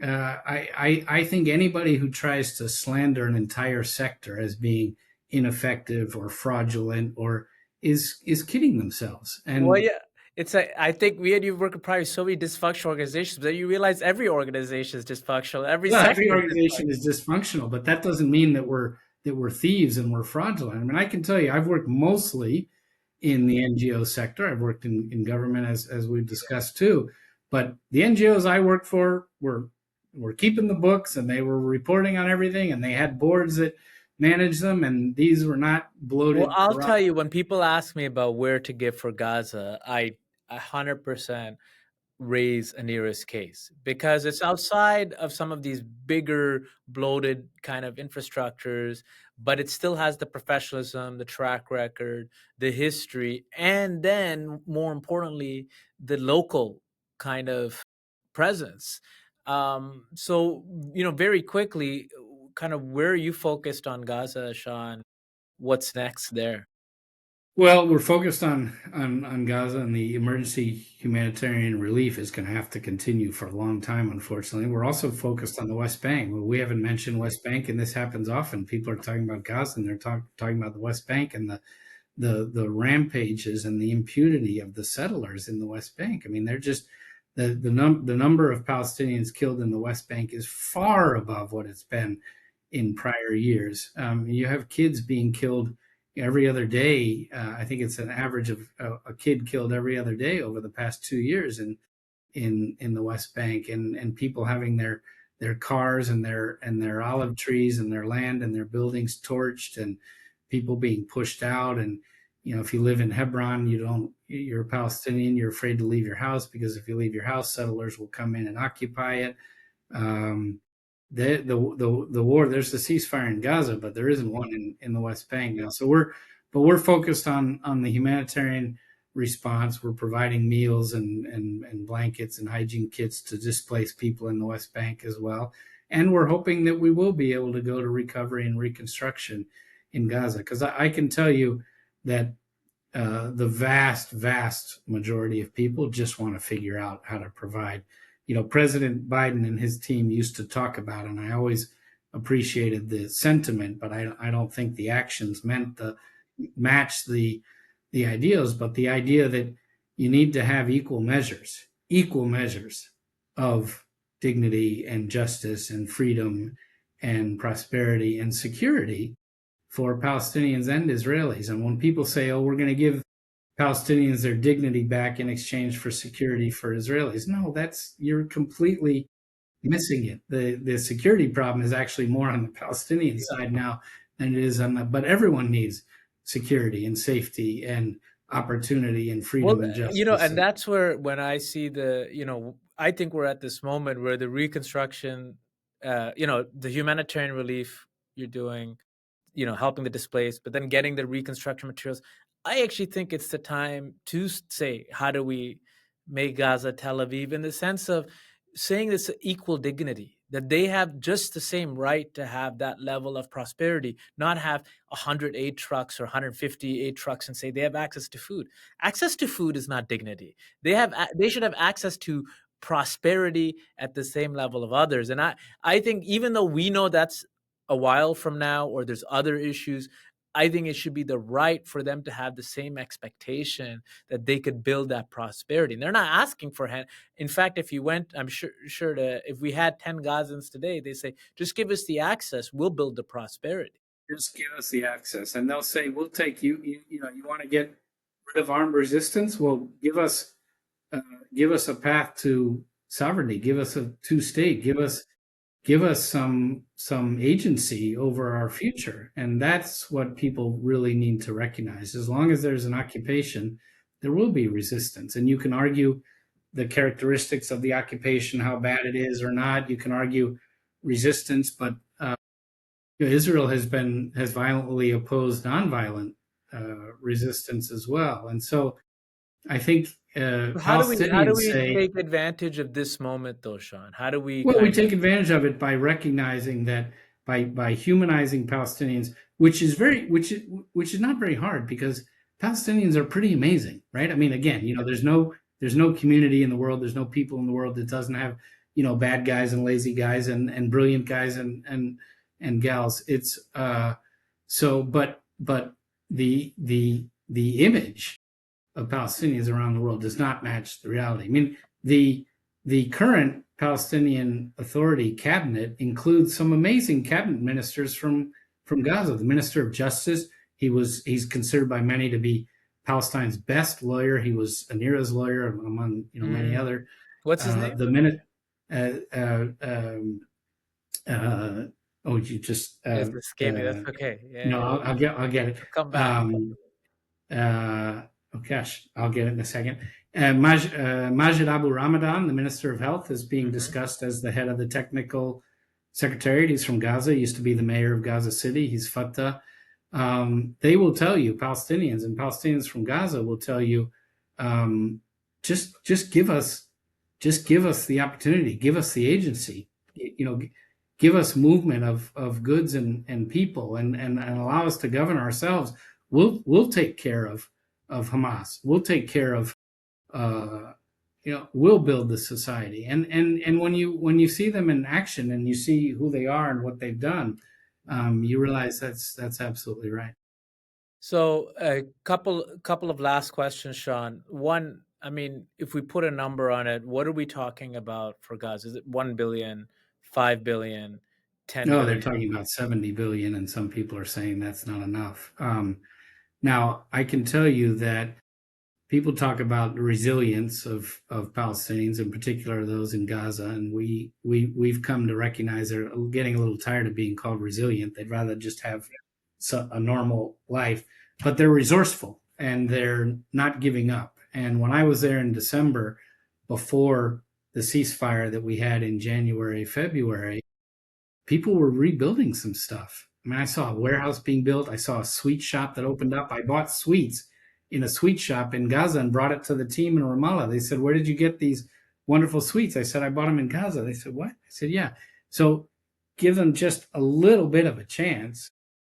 I think anybody who tries to slander an entire sector as being ineffective or fraudulent or is kidding themselves. Well, And yeah, it's like I think we and you work in probably so many dysfunctional organizations, but then you realize every organization is dysfunctional, every well, every sector is organization dysfunctional. is dysfunctional, but that doesn't mean that we're thieves and we're fraudulent. I mean, I can tell you, I've worked mostly in the NGO sector. I've worked in government as we've discussed too. But the NGOs I worked for were keeping the books and they were reporting on everything and they had boards that managed them and these were not Well, bloated, I'll corrupt. tell you, when people ask me about where to give for Gaza, I 100% raise Anera's case because it's outside of some of these bigger, bloated kind of infrastructures, but it still has the professionalism, the track record, the history, and then more importantly, the local kind of presence. So, very quickly, kind of where are you focused on Gaza, Sean? What's next there? Well, we're focused on Gaza, and the emergency humanitarian relief is going to have to continue for a long time, unfortunately. We're also focused on the West Bank. Well, we haven't mentioned West Bank, and this happens often. People are talking about Gaza, and they're talking about the West Bank and the rampages and the impunity of the settlers in the West Bank. I mean, they're just the number of Palestinians killed in the West Bank is far above what it's been in prior years. You have kids being killed every other day. I think it's an average of a kid killed every other day over the past 2 years in the West Bank, and people having their cars and their olive trees and their land and their buildings torched, and people being pushed out. And if you live in Hebron, you're a Palestinian, you're afraid to leave your house because if you leave your house, settlers will come in and occupy it. um, the war, there's a ceasefire in Gaza, but there isn't one in the West Bank now. We're focused on the humanitarian response. We're providing meals and blankets and hygiene kits to displaced people in the West Bank as well. And we're hoping that we will be able to go to recovery and reconstruction in Gaza. Because I can tell you that the vast majority of people just want to figure out how to provide. President Biden and his team used to talk about, and I always appreciated the sentiment, but I don't think the actions meant the match the ideals. But the idea that you need to have equal measures of dignity and justice and freedom and prosperity and security for Palestinians and Israelis. And when people say, "Oh, we're going to give Palestinians their dignity back in exchange for security for Israelis," no, you're completely missing it. The security problem is actually more on the Palestinian side now than it is on the. But everyone needs security and safety and opportunity and Well, freedom and justice. and that's where when I see I think we're at this moment where the reconstruction, the humanitarian relief you're doing, helping the displaced, but then getting the reconstruction materials. I actually think it's the time to say, how do we make Gaza Tel Aviv in the sense of saying this equal dignity, that they have just the same right to have that level of prosperity, not have 100 aid trucks or 150 aid trucks and say they have access to food. Access to food is not dignity. They should have access to prosperity at the same level of others. And I think even though we know that's a while from now or there's other issues, I think it should be the right for them to have the same expectation that they could build that prosperity. And they're not asking for hand. In fact, if you went, I'm sure if we had 10 Gazans today, they say, just give us the access, we'll build the prosperity. Just give us the access, and they'll say, "We'll take you. You want to get rid of armed resistance? Well, uh, give us a path to sovereignty. Give us a two-state. Give us give us some agency over our future. And that's what people really need to recognize. As long as there's an occupation, there will be resistance. And you can argue the characteristics of the occupation, how bad it is or not. You can argue resistance, but Israel has violently opposed nonviolent resistance as well. And so I think Palestinians How do we say, take advantage of this moment though, Sean? How do we well, we kind of take advantage of it by recognizing that, by humanizing Palestinians, which is not very hard, because Palestinians are pretty amazing, right? I mean, again, there's no community in the world, there's no people in the world that doesn't have bad guys and lazy guys and brilliant guys and gals. It's so, but the image of Palestinians around the world does not match the reality. I mean, the the current Palestinian Authority cabinet includes some amazing cabinet ministers from Gaza. The Minister of Justice, he's considered by many to be Palestine's best lawyer. He was Anera's lawyer, among many mm, other. what's his name? The minute uh, uh, uh, oh, you just It's escaped me. That's okay. no, Yeah, I'll get it. it'll come back. Um, oh gosh, I'll get it in a second. Majid Abu Ramadan, the Minister of Health, is being Hmm. discussed as the head of the technical secretariat. He's from Gaza. He used to be the mayor of Gaza City. He's Fatah. They will tell you, Palestinians and Palestinians from Gaza will tell you, um, just give us the opportunity, give us the agency, give us movement of goods and people, and allow us to govern ourselves. We'll take care of Hamas. We'll take care of uh, we'll build the society. And when you see them in action and you see who they are and what they've done, you realize that's absolutely right. So a couple of last questions, Sean. One, I mean, if we put a number on it, what are we talking about for Gaza? Is it 1 billion, 5 billion, ten No, they're billion? talking about 70 billion, and some people are saying that's not enough. Now, I can tell you that people talk about the resilience of Palestinians, in particular those in Gaza, and we've come to recognize they're getting a little tired of being called resilient. They'd rather just have a normal life, but they're resourceful and they're not giving up. And when I was there in December, before the ceasefire that we had in January, February, people were rebuilding some stuff. I mean, I saw a warehouse being built. I saw a sweet shop that opened up. I bought sweets in a sweet shop in Gaza and brought it to the team in Ramallah. They said, "Where did you get these wonderful sweets?" I said, "I bought them in Gaza." They said, "What?" I said, "Yeah." So give them just a little bit of a chance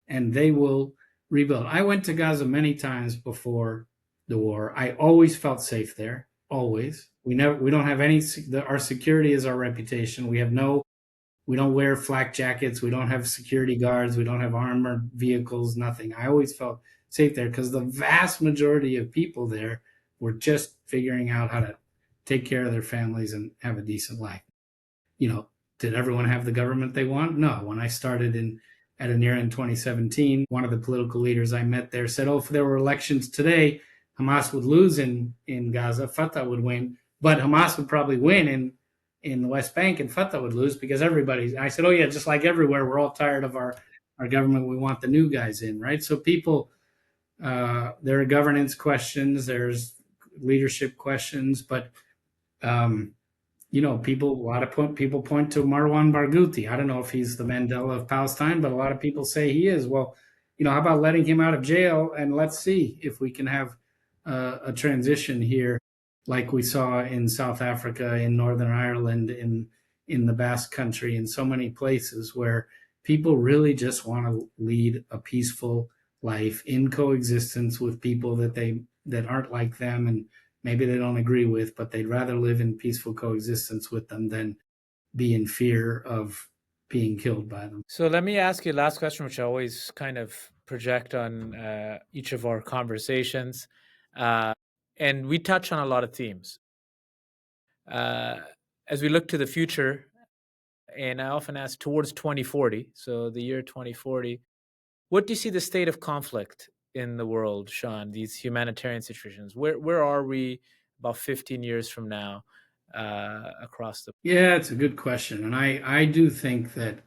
and they will rebuild. I went to Gaza many times before the war. I always felt safe there. Always. We don't have any, our security is our reputation. We don't wear flak jackets. We don't have security guards. We don't have armored vehicles, nothing. I always felt safe there because the vast majority of people there were just figuring out how to take care of their families and have a decent life. you know, did everyone have the government they want? No. When I started at Anera in 2017, one of the political leaders I met there said, "Oh, if there were elections today, Hamas would lose in Gaza, Fatah would win, but Hamas would probably win in the West Bank, and Fatah would lose because everybody's." I said, "Oh yeah, just like everywhere, we're all tired of our government. We want the new guys in, right?" So people, there are governance questions, there's leadership questions, but um, a lot of people point to Marwan Barghouti. I don't know if he's the Mandela of Palestine, but a lot of people say he is. Well, how about letting him out of jail and let's see if we can have a transition here, like we saw in South Africa, in Northern Ireland, in the Basque Country, in so many places where people really just want to lead a peaceful life in coexistence with people that aren't like them and maybe they don't agree with, but they'd rather live in peaceful coexistence with them than be in fear of being killed by them. So let me ask you last question, which I always kind of project on each of our conversations, uh, and we touch on a lot of themes uh, as we look to the future. And I often ask towards 2040, so the year 2040, what do you see the state of conflict in the world, Sean? These humanitarian situations. Where are we about 15 years from now? across the. Yeah, it's a good question, and I do think that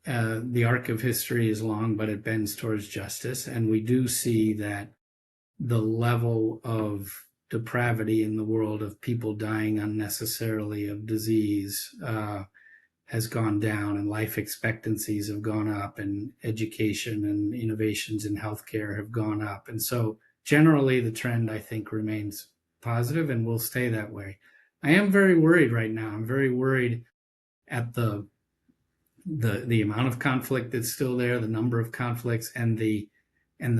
the arc of history is long, but it bends towards justice, and we do see that the level of depravity in the world of people dying unnecessarily of disease has gone down, and life expectancies have gone up, and education and innovations in healthcare have gone up. And so, generally, the trend, I think, remains positive and will stay that way. I am very worried right now. I'm very worried at the amount of conflict that's still there, the number of conflicts, and the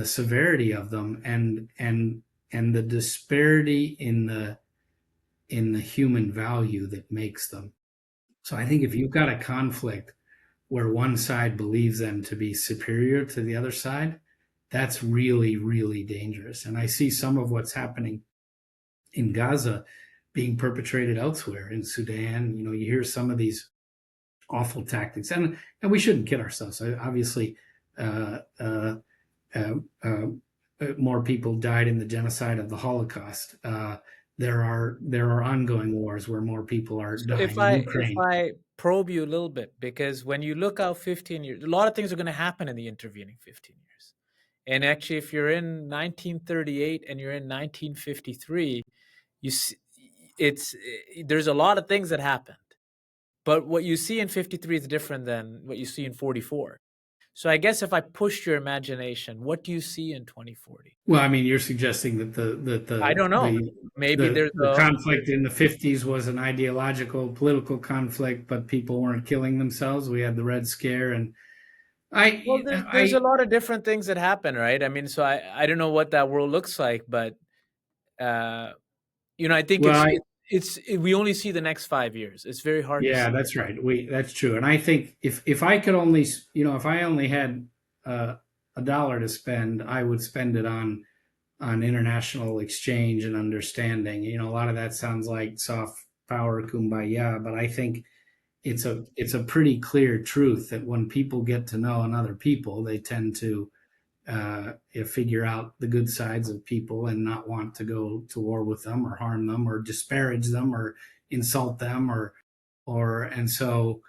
severity of them, and the disparity in the human value that makes them. So I think if you've got a conflict where one side believes them to be superior to the other side, that's really, really dangerous. And I see some of what's happening in Gaza being perpetrated elsewhere in Sudan. You know, you hear some of these awful tactics, and we shouldn't kid ourselves. Obviously, uh, uh, uh, uh, more people died in the genocide of the Holocaust. There are ongoing wars where more people are So if dying. Ukraine. I probe you a little bit, because when you look out 15 years, a lot of things are going to happen in the intervening 15 years. And actually, if you're in 1938 and you're in 1953, you see, there's a lot of things that happened. But what you see in 53 is different than what you see in 44. So I guess if I pushed your imagination, what do you see in 2040? Well, I mean, you're suggesting that I don't know. Maybe there's the a conflict in the 50s was an ideological, political conflict, but people weren't killing themselves. We had the Red Scare, and well, I there's a I lot of different things that happen, right? I mean, so I don't know what that world looks like, but uh, I think well, I we only see the next 5 years. It's very hard to Yeah, see. that's right. That's true. And I think if I could only, if I only had uh, a dollar to spend, I would spend it on international exchange and understanding. You know, a lot of that sounds like soft power kumbaya, but I think it's a pretty clear truth that when people get to know another people, they tend to figure out the good sides of people and not want to go to war with them or harm them or disparage them or insult them or and so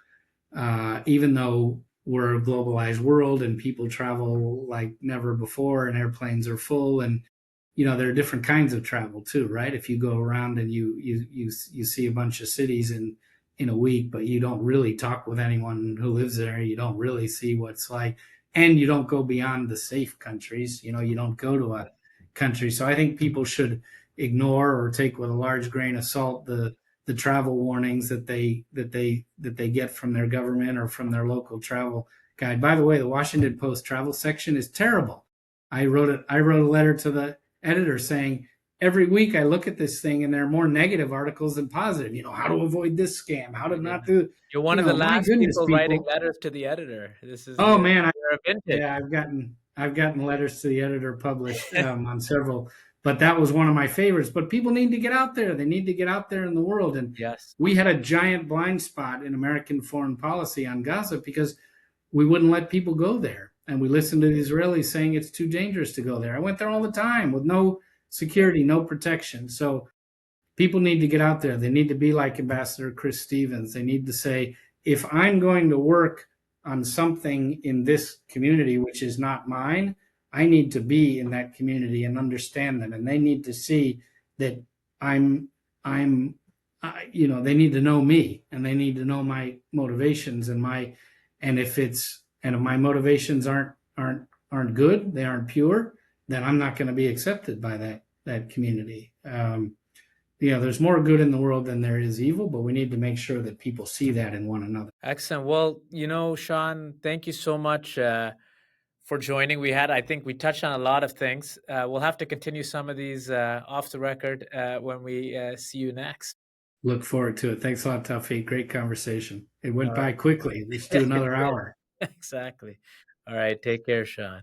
even though we're a globalized world and people travel like never before and airplanes are full, and there are different kinds of travel too, right? If you go around and you see a bunch of cities in a week, but you don't really talk with anyone who lives there, you don't really see what's like, and you don't go beyond the safe countries. You don't go to a country. So I think people should ignore or take with a large grain of salt the travel warnings that they get from their government or from their local travel guide. By the way, the Washington Post travel section is terrible. I wrote a letter to the editor saying every week I look at this thing and there are more negative articles than positive. How to avoid this scam, how to Yeah. not do. You're one of the My last goodness, people writing people. letters to the editor. This is Oh man, you're a vintage. yeah, I've gotten letters to the editor published on several, but that was one of my favorites. But people need to get out there. They need to get out there in the world. And Yes. we had a giant blind spot in American foreign policy on Gaza because we wouldn't let people go there. And we listened to the Israelis saying it's too dangerous to go there. I went there all the time with no security, no protection. So people need to get out there. They need to be like Ambassador Chris Stevens. They need to say, if I'm going to work on something in this community which is not mine, I need to be in that community and understand them. And they need to see that I'm, I'm, they need to know me and they need to know my motivations and if my motivations aren't good, they aren't pure, then I'm not going to be accepted by that community. There's more good in the world than there is evil, but we need to make sure that people see that in one another. Excellent. Well, Sean, thank you so much for joining. I think we touched on a lot of things. We'll have to continue some of these off the record when we see you next. Look forward to it. Thanks a lot, Taufeeq. Great conversation. It All went right. by quickly. Let's do It another did. hour. Exactly. All right. Take care, Sean.